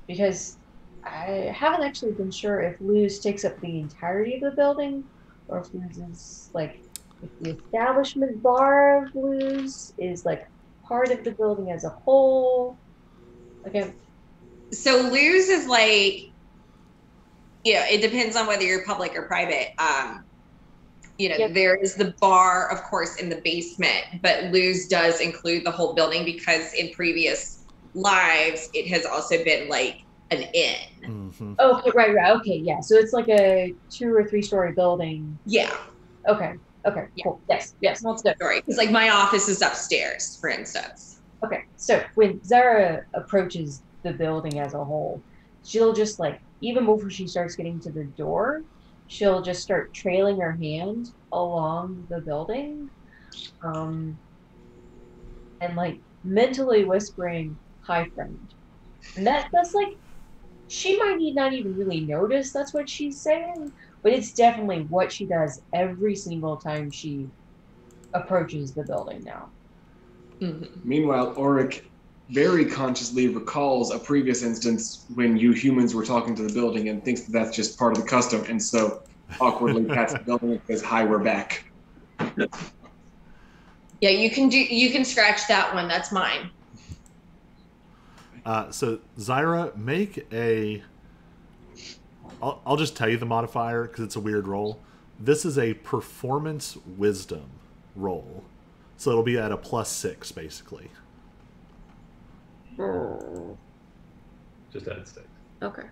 because I haven't actually been sure if Lou's takes up the entirety of the building, or if Lou's is like, if the establishment bar of Lou's is like part of the building as a whole. Okay. So lose is like, it depends on whether you're public or private. Yep. There is the bar, of course, in the basement, but lose does include the whole building because in previous lives, it has also been like an inn. Mm-hmm. Okay, right. Okay, yeah. So it's like a 2 or 3 story building. Yeah. Okay. Yeah. Cool. Yes. Well, story. Because like my office is upstairs, for instance. Okay, so when Zara approaches the building as a whole, she'll just like, even before she starts getting to the door, she'll just start trailing her hand along the building, um, and like mentally whispering, "Hi, friend." And that's like she might not even really notice that's what she's saying, but it's definitely what she does every single time she approaches the building now. Meanwhile, Auric very consciously recalls a previous instance when you humans were talking to the building and thinks that that's just part of the custom, and so awkwardly pats the building and says, "Hi, we're back." Yeah, you can scratch that one. That's mine. So Zyra, make a. I'll just tell you the modifier because it's a weird roll. This is a performance wisdom roll, so it'll be at a +6 basically. Just add 6. Okay.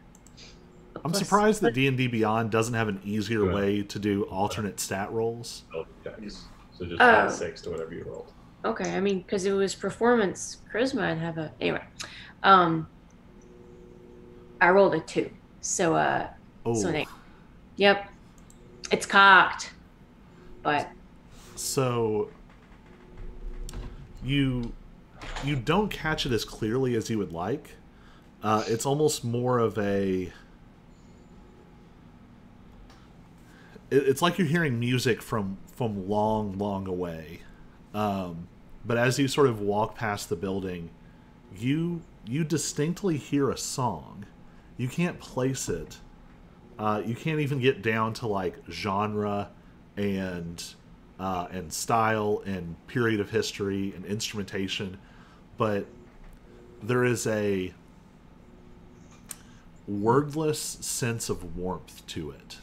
I'm surprised that D&D Beyond doesn't have an easier way to do alternate stat rolls. Okay. So just add 6 to whatever you rolled. Okay, I mean, because it was performance charisma, I'd have a anyway. I rolled a 2, so so an 8. Yep, it's cocked, but so you don't catch it as clearly as you would like. It's almost more of a. It's like you're hearing music from long, long away. But as you sort of walk past the building, you distinctly hear a song. You can't place it. You can't even get down to like genre and style and period of history and instrumentation, but there is a wordless sense of warmth to it.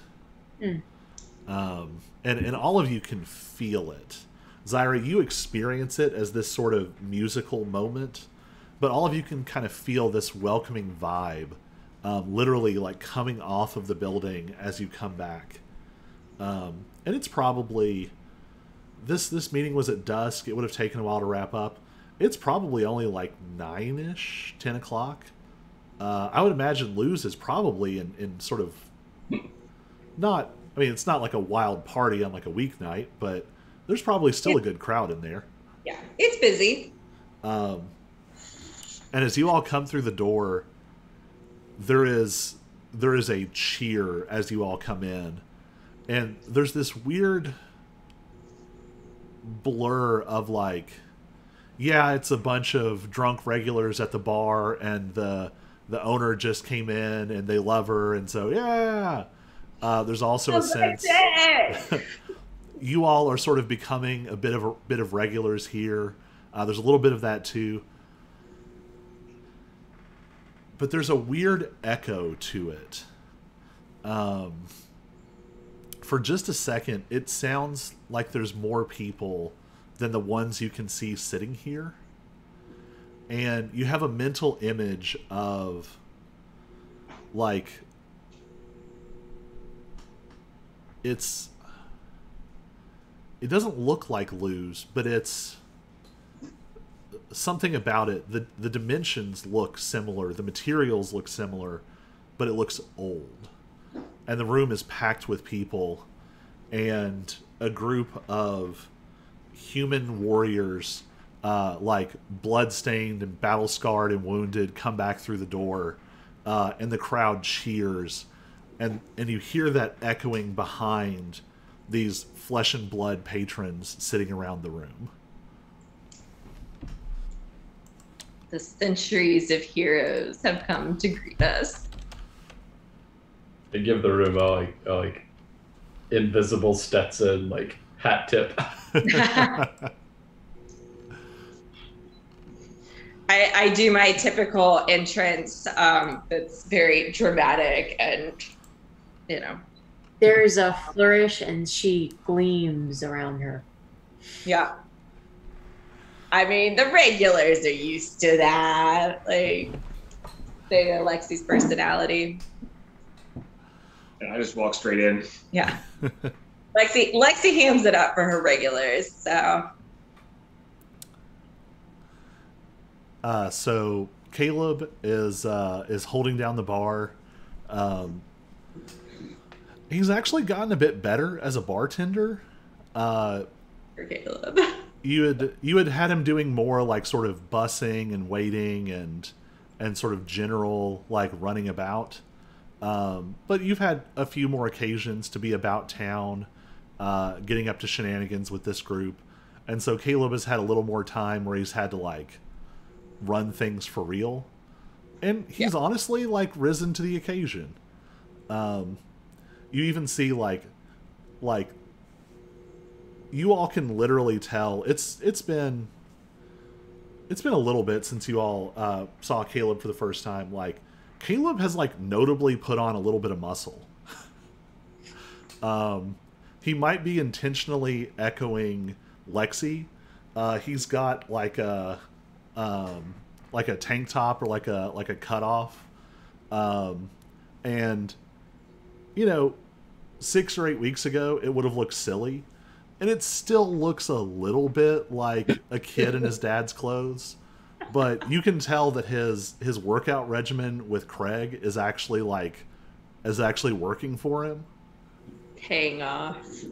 And all of you can feel it. Zyra, you experience it as this sort of musical moment, but all of you can kind of feel this welcoming vibe, literally like coming off of the building as you come back. And it's probably, this meeting was at dusk. It would have taken a while to wrap up. It's probably only like 9-ish, 10 o'clock. I would imagine Luz is probably in sort of not, I mean, it's not like a wild party on like a weeknight, but there's probably still a good crowd in there. Yeah, it's busy. And as you all come through the door, there is a cheer as you all come in. And there's this weird blur of like, yeah, it's a bunch of drunk regulars at the bar and the owner just came in and they love her, and so yeah. There's also a sense you all are sort of becoming a bit of regulars here. There's a little bit of that too, but there's a weird echo to it. For just a second, it sounds like there's more people than the ones you can see sitting here, and you have a mental image of like it doesn't look like Luz, but it's something about it. The dimensions look similar, the materials look similar, but it looks old. And the room is packed with people, and a group of human warriors, like bloodstained and battle scarred and wounded, come back through the door, and the crowd cheers, and you hear that echoing behind these flesh and blood patrons sitting around the room. The centuries of heroes have come to greet us. They give the room a like invisible Stetson like hat tip. I do my typical entrance that's very dramatic, and there's a flourish and she gleams around her. Yeah. I mean, the regulars are used to that. Like, they know Lexi's personality. And I just walk straight in. Yeah. Lexi hands it up for her regulars, so. So Caleb is holding down the bar. He's actually gotten a bit better as a bartender. For Caleb. You had him doing more like sort of bussing and waiting and sort of general like running about. But you've had a few more occasions to be about town, getting up to shenanigans with this group. And so Caleb has had a little more time where he's had to like run things for real. And he's honestly like risen to the occasion. You even see like you all can literally tell it's been a little bit since you all saw Caleb for the first time. Like Caleb has like notably put on a little bit of muscle. He might be intentionally echoing Lexi. He's got like a tank top or like a cutoff, and you know, 6 or 8 weeks ago it would have looked silly, and it still looks a little bit like a kid in his dad's clothes. But you can tell that his workout regimen with Craig is actually working for him. Paying off.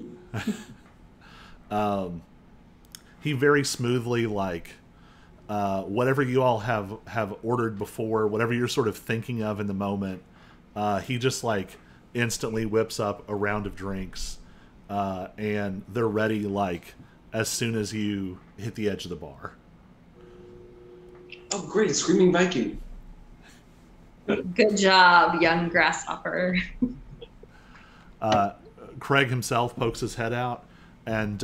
He very smoothly whatever you all have ordered before, whatever you're sort of thinking of in the moment, he just like instantly whips up a round of drinks, and they're ready like as soon as you hit the edge of the bar. Oh, great! Screaming Viking. Good job, young grasshopper. Craig himself pokes his head out, and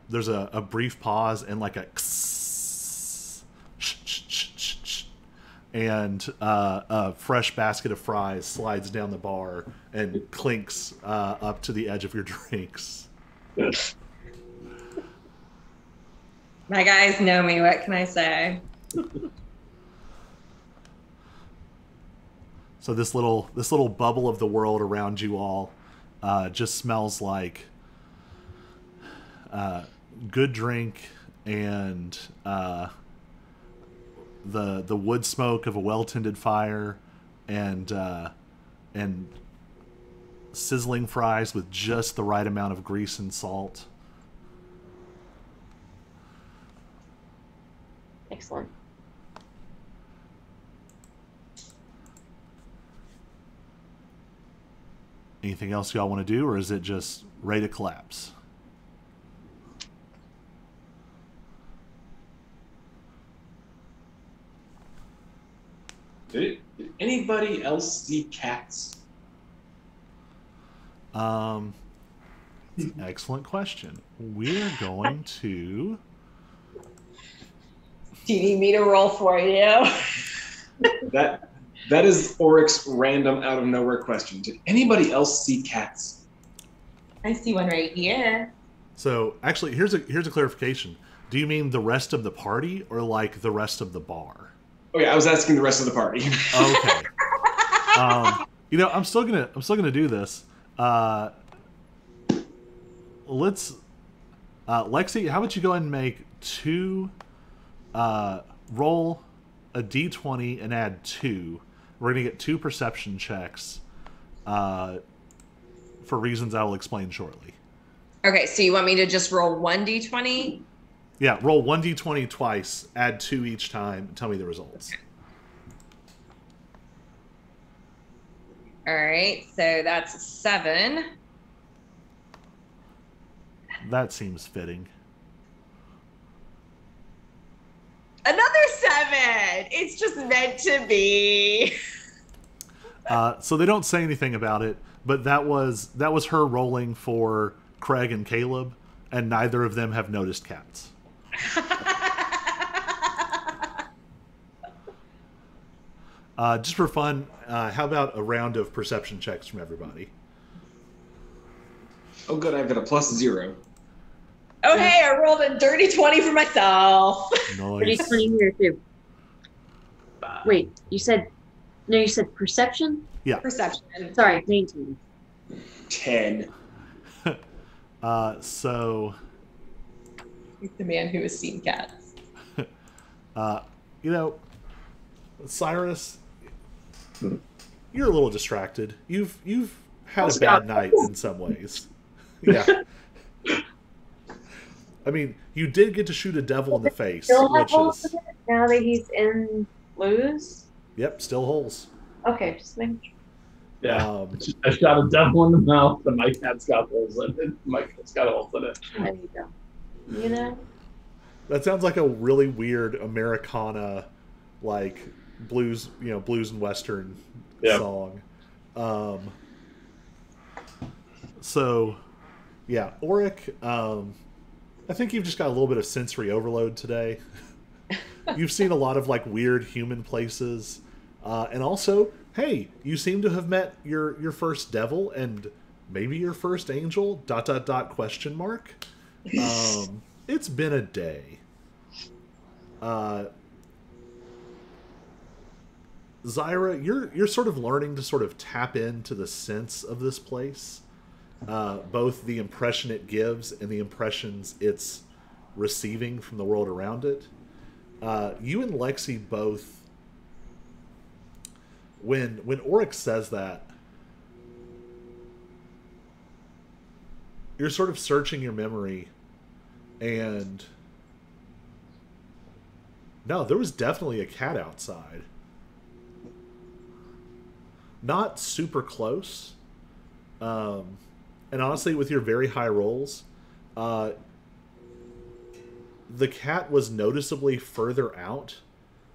there's a brief pause and like a and a fresh basket of fries slides down the bar and clinks up to the edge of your drinks. My guys know me. What can I say? So this little bubble of the world around you all just smells like good drink and the wood smoke of a well-tended fire and sizzling fries with just the right amount of grease and salt. Excellent. Anything else y'all want to do, or is it just ready to collapse? Did anybody else see cats? Excellent question. We're going to... Do you need me to roll for you? That is Oryx's random out of nowhere question. Did anybody else see cats? I see one right here. So actually, here's a clarification. Do you mean the rest of the party or like the rest of the bar? Oh yeah, I was asking the rest of the party. Okay. I'm still gonna do this. Let's Lexi, how about you go ahead and make 2 roll a d20 and add 2. We're gonna get 2 perception checks for reasons I will explain shortly. Okay, so you want me to just roll 1d20? Yeah, roll 1d20 twice, add 2 each time, and tell me the results. Okay. All right, so that's 7. That seems fitting. Another 7! It's just meant to be. So they don't say anything about it, but that was her rolling for Craig and Caleb, and neither of them have noticed cats. Just for fun, how about a round of perception checks from everybody? Oh good, I've got a +0. Oh hey, I rolled a dirty 20 for myself. Pretty Nice. funny here too. Wait, you said perception? Yeah. Perception. Sorry, 19. 10. So, The man who has seen cats. Cyrus, you're a little distracted. You've had a bad night in some ways. Yeah. I mean, you did get to shoot a devil in the face, Still have which holes is... in it now that he's in Blues? Yep, still holes. Okay, just making sure. Yeah. I shot a devil in the mouth, and my cat's got holes in it. My cat's got holes in it. There you go. You know? That sounds like a really weird Americana, like, blues, blues and western song. So, yeah, Auric, I think you've just got a little bit of sensory overload today. You've seen a lot of, like, weird human places. And also, hey, you seem to have met your first devil and maybe your first angel, ... question mark. It's been a day. Zyra, you're sort of learning to sort of tap into the sense of this place. Both the impression it gives and the impressions it's receiving from the world around it. You and Lexi both, when Auric says that, you're sort of searching your memory, and no, there was definitely a cat outside. Not super close. And honestly, with your very high rolls, the cat was noticeably further out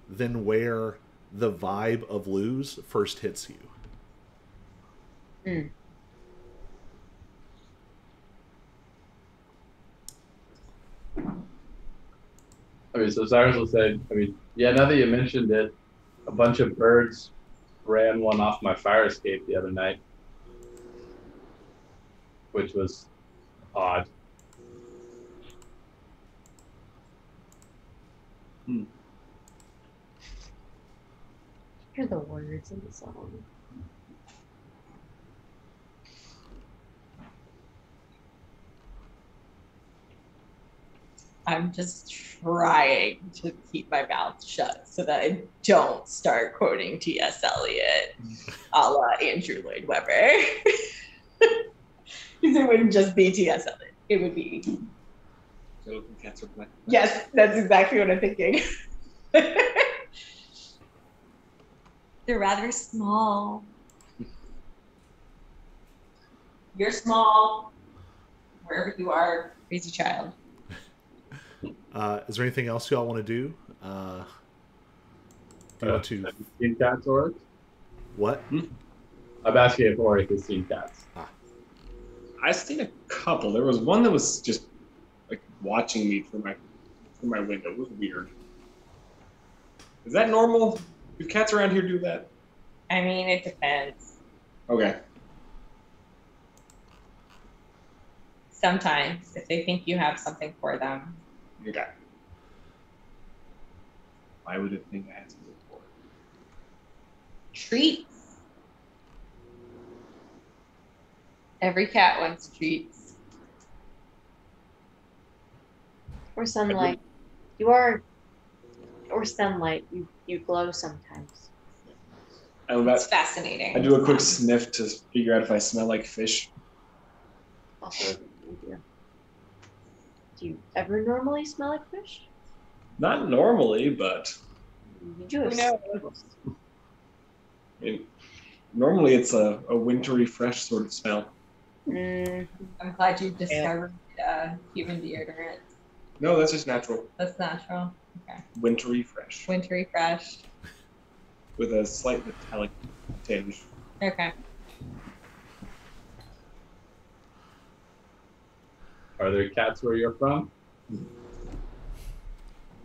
than where the vibe of Luz first hits you. Mm. I mean, so Cyrus will say, now that you mentioned it, a bunch of birds ran one off my fire escape the other night, which was odd. Hear the words in the song. I'm just trying to keep my mouth shut so that I don't start quoting T.S. Eliot a la Andrew Lloyd Webber. Because it wouldn't just be T.S. Eliot. It would be... Cats are black. Yes, that's exactly what I'm thinking. They're rather small. You're small. Wherever you are, crazy child. Is there anything else y'all want to do? Do you want to... Have you seen cats, Auric? What? I'm asking if Auric has seen cats. I've seen a couple. There was one that was just like watching me through my window. It was weird. Is that normal? Do cats around here do that? I mean, it depends. Okay. Sometimes, if they think you have something for them. Okay. Why would it think I had something for it? Treats. Every cat wants treats. Or sunlight. Or sunlight. You glow sometimes. It's fascinating. I do a quick sniff to figure out if I smell like fish. Also, do you ever normally smell like fish? Not normally, but You do have knows? I mean, normally it's a wintry, fresh sort of smell. Mm, I'm glad you discovered human deodorant. No, that's just natural. That's natural. Okay. Wintry, fresh. Wintry fresh. With a slight metallic tinge. Okay. Are there cats where you're from?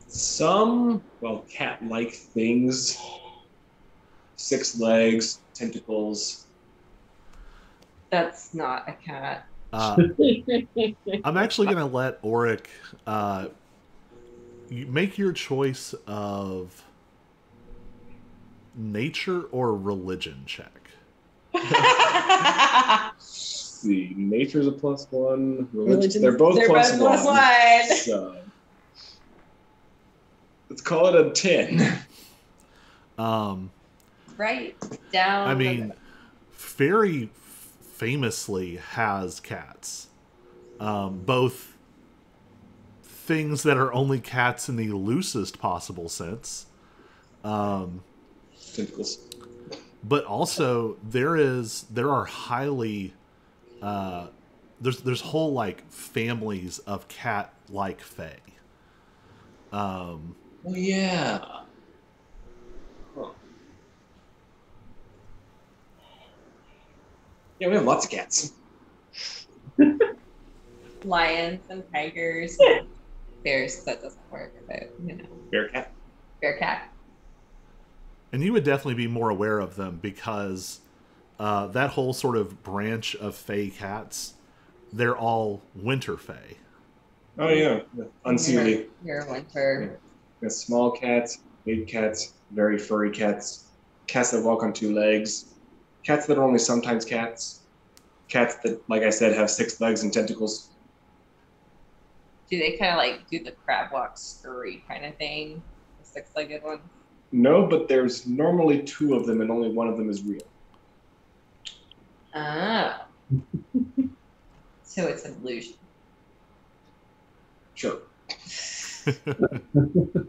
Some, cat-like things. 6 legs, tentacles. That's not a cat. I'm actually going to let Auric you make your choice of nature or religion check. Let's see, nature's a +1. Religion, they're both +1. So let's call it a 10. Right down. I mean, very famously has cats. Both things that are only cats in the loosest possible sense. Tentacles. But also there are highly there's whole like families of cat like fae. Oh yeah. Huh. Yeah, we have lots of cats. Lions and tigers, bears. That doesn't work, but Bear cat. bear cat. And you would definitely be more aware of them because that whole sort of branch of fae cats, they're all winter fae. Oh yeah, unseelie. Your winter. We have small cats, big cats, very furry cats, cats that walk on two legs, cats that are only sometimes cats, cats that, like I said, have 6 legs and tentacles. Do they kind of like do the crab walk scurry kind of thing? The 6-legged one. No, but there's normally 2 of them, and only one of them is real. Ah. So it's an illusion. Sure. The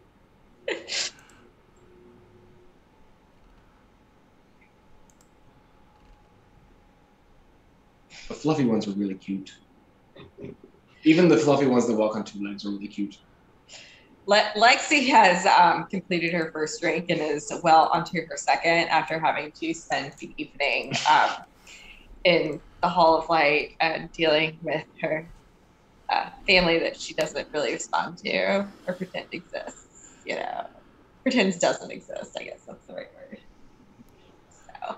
fluffy ones are really cute. Even the fluffy ones that walk on 2 legs are really cute. Lexi has completed her first drink and is well onto her second after having to spend the evening in the Hall of Light dealing with her family that she doesn't really respond to or pretend exists. Pretends doesn't exist. I guess that's the right word. So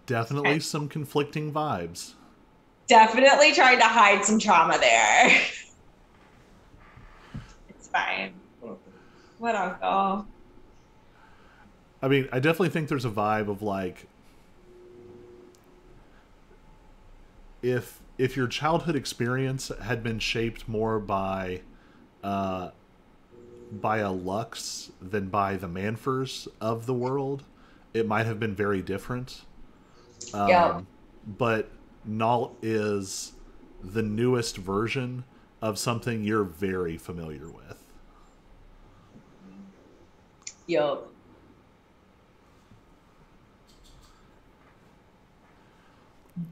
Definitely some conflicting vibes. definitely trying to hide some trauma there. It's fine. What uncle? I mean, I definitely think there's a vibe of like if your childhood experience had been shaped more by a Lux than by the Manfers of the world, it might have been very different. Yeah. But Nalt is the newest version of something you're very familiar with. Yup.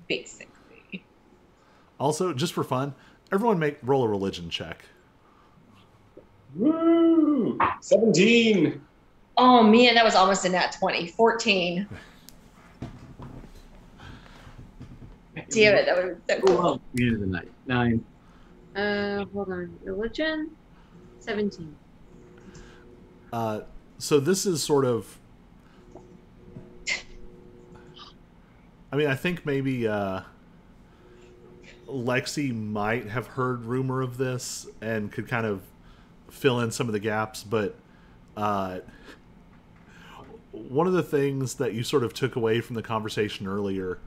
Basically. Also, just for fun, everyone roll a religion check. Woo! 17! Oh man, that was almost a nat 20. 14. Damn it, that would have been cool. End of the night. 9. Hold on. Religion? 17. So this is sort of... I mean, I think maybe Lexi might have heard rumor of this and could kind of fill in some of the gaps, but one of the things that you sort of took away from the conversation earlier,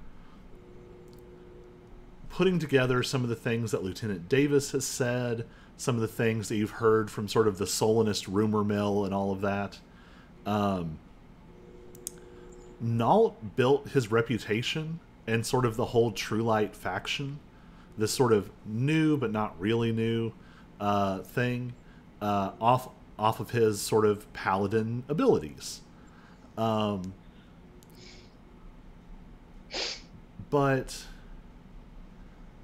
putting together some of the things that Lieutenant Davis has said, some of the things that you've heard from sort of the Solinist rumor mill and all of that, Nalt built his reputation and sort of the whole True Light faction, this sort of new but not really new thing, off of his sort of paladin abilities. But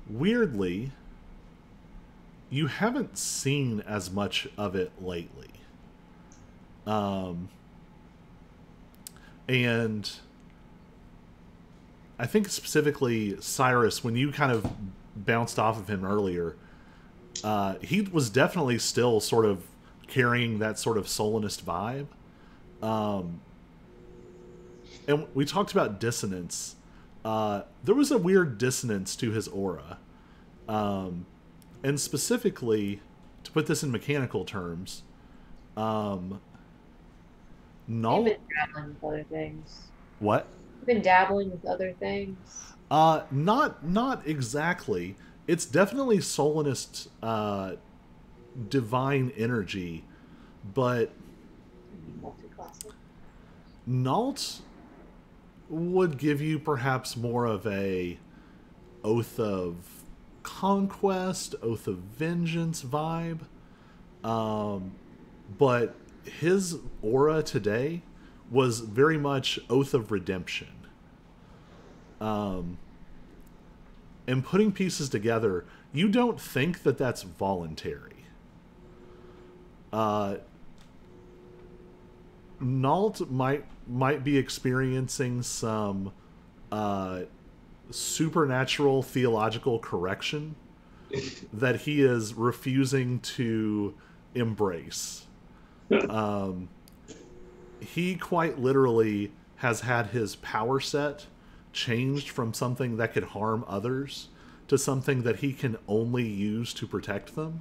weirdly, you haven't seen as much of it lately. And I think specifically Cyrus, when you kind of bounced off of him earlier, he was definitely still sort of carrying that sort of Solinist vibe. And we talked about dissonance. There was a weird dissonance to his aura. And specifically, to put this in mechanical terms, You've been dabbling with other things. What? You've been dabbling with other things. Not exactly. It's definitely Solinist divine energy, but Multi-classic. Nalt would give you perhaps more of a Oath of Conquest, Oath of Vengeance vibe. But his aura today was very much Oath of Redemption. And putting pieces together, you don't think that that's voluntary. Nalt might be experiencing some supernatural theological correction that he is refusing to embrace. He quite literally has had his power set changed from something that could harm others to something that he can only use to protect them.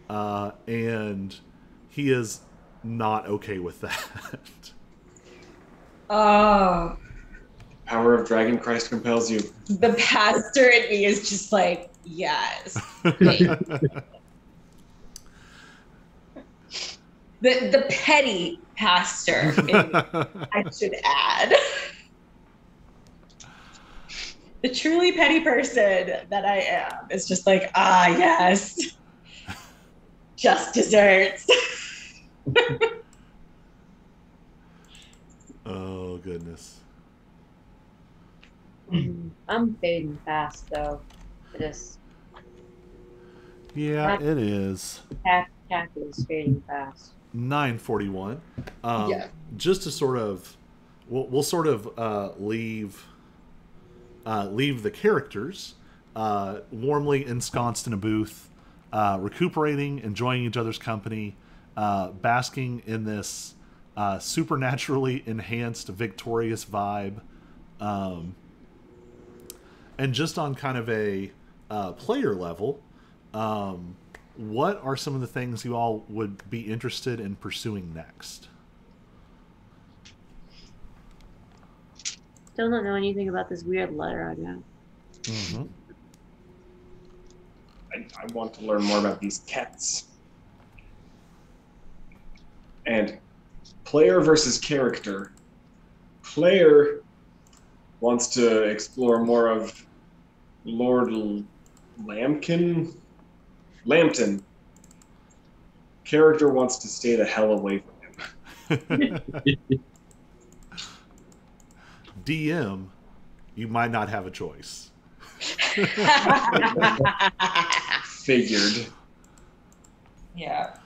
And he is not okay with that. Oh, Power of Dragon Christ compels you. the pastor in me is just like, yes. Wait. The petty pastor, I should add. The truly petty person that I am is just like, yes. Just desserts. Oh, goodness. I'm fading fast, though. This Yeah, it is. cat is fading fast. 9:41. Yeah. Just to sort of, we'll sort of leave the characters warmly ensconced in a booth, recuperating, enjoying each other's company, basking in this supernaturally enhanced, victorious vibe, and just on kind of a player level. What are some of the things you all would be interested in pursuing next? Still don't know anything about this weird letter I got. Mm-hmm. I want to learn more about these cats. And player versus character. Player wants to explore more of Lord Lambton. Character wants to stay the hell away from him. DM, you might not have a choice. Figured. Yeah.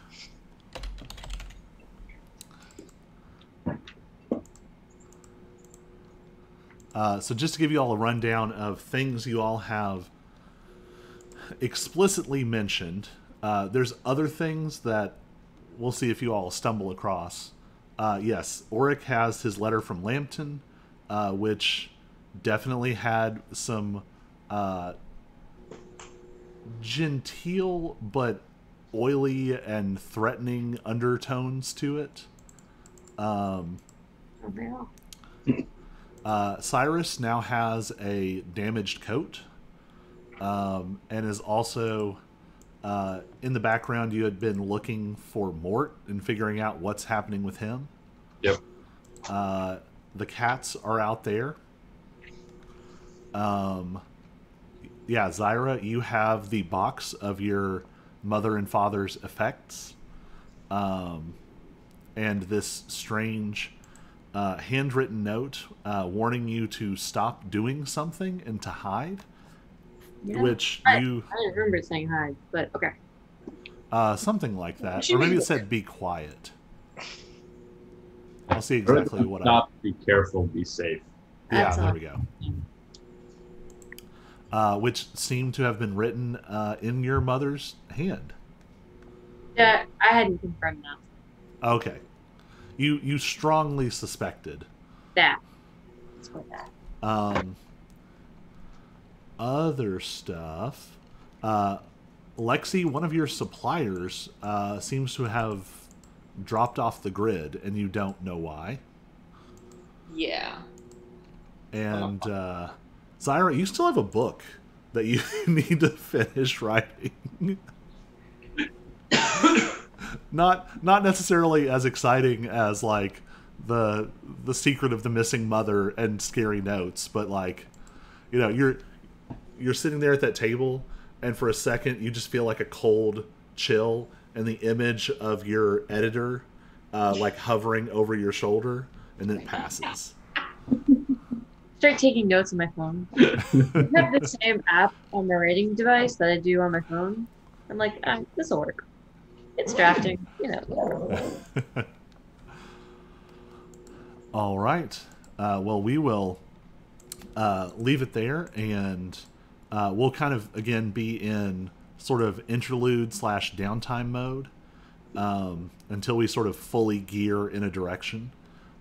So just to give you all a rundown of things you all have explicitly mentioned, there's other things that we'll see if you all stumble across. Yes, Auric has his letter from Lambton, which definitely had some genteel but oily and threatening undertones to it. Cyrus now has a damaged coat, and is also in the background. You had been looking for Mort and figuring out what's happening with him. Yep. The cats are out there. Yeah, Zyra, you have the box of your mother and father's effects, and this strange handwritten note warning you to stop doing something and to hide. Yeah. Which I you don't remember saying hide, but okay. something like that, She or maybe made it said "be quiet." I'll see exactly what Stop, be careful, be safe. Yeah, That's there all. we go. Which seemed to have been written in your mother's hand. Yeah, I hadn't confirmed that. Okay, you strongly suspected. That. Let's go with that. Other stuff. Lexi, one of your suppliers, seems to have dropped off the grid, and you don't know why. Yeah. And Zyra, you still have a book that you need to finish writing. Not necessarily as exciting as like the secret of the missing mother and scary notes, but like, you know, you're sitting there at that table, and for a second you just feel like a cold chill, and the image of your editor like hovering over your shoulder, and then it passes. Start taking notes on my phone. I have the same app on my writing device that I do on my phone. I'm like, this will work. It's drafting, you know. All right. Well, we will leave it there, and we'll kind of, again, be in sort of interlude / downtime mode until we sort of fully gear in a direction.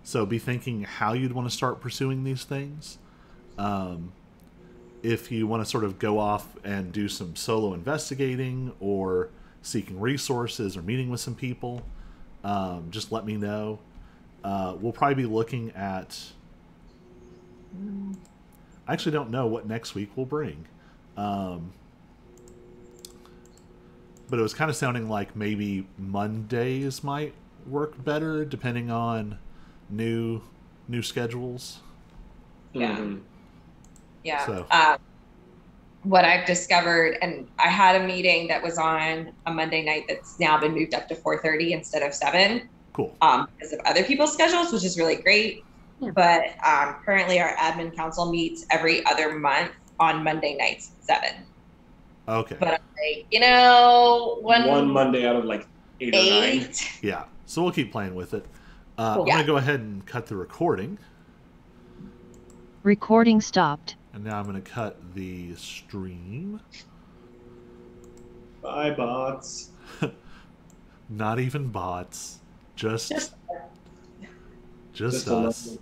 So be thinking how you'd want to start pursuing these things. If you want to sort of go off and do some solo investigating or seeking resources or meeting with some people, just let me know. We'll probably be looking at... I actually don't know what next week will bring. But it was kind of sounding like maybe Mondays might work better, depending on new schedules. Yeah. Mhm. Yeah. So. What I've discovered, and I had a meeting that was on a Monday night that's now been moved up to 4:30 instead of 7. Cool. Because of other people's schedules, which is really great. Yeah. But currently our admin council meets every other month on Monday nights at 7. Okay. But I'm like, you know, One Monday out of like 8 or 9. Yeah. So we'll keep playing with it. Cool. I'm going to go ahead and cut the recording. Recording stopped. And now I'm going to cut the stream. Bye, bots. Not even bots. Just Just us.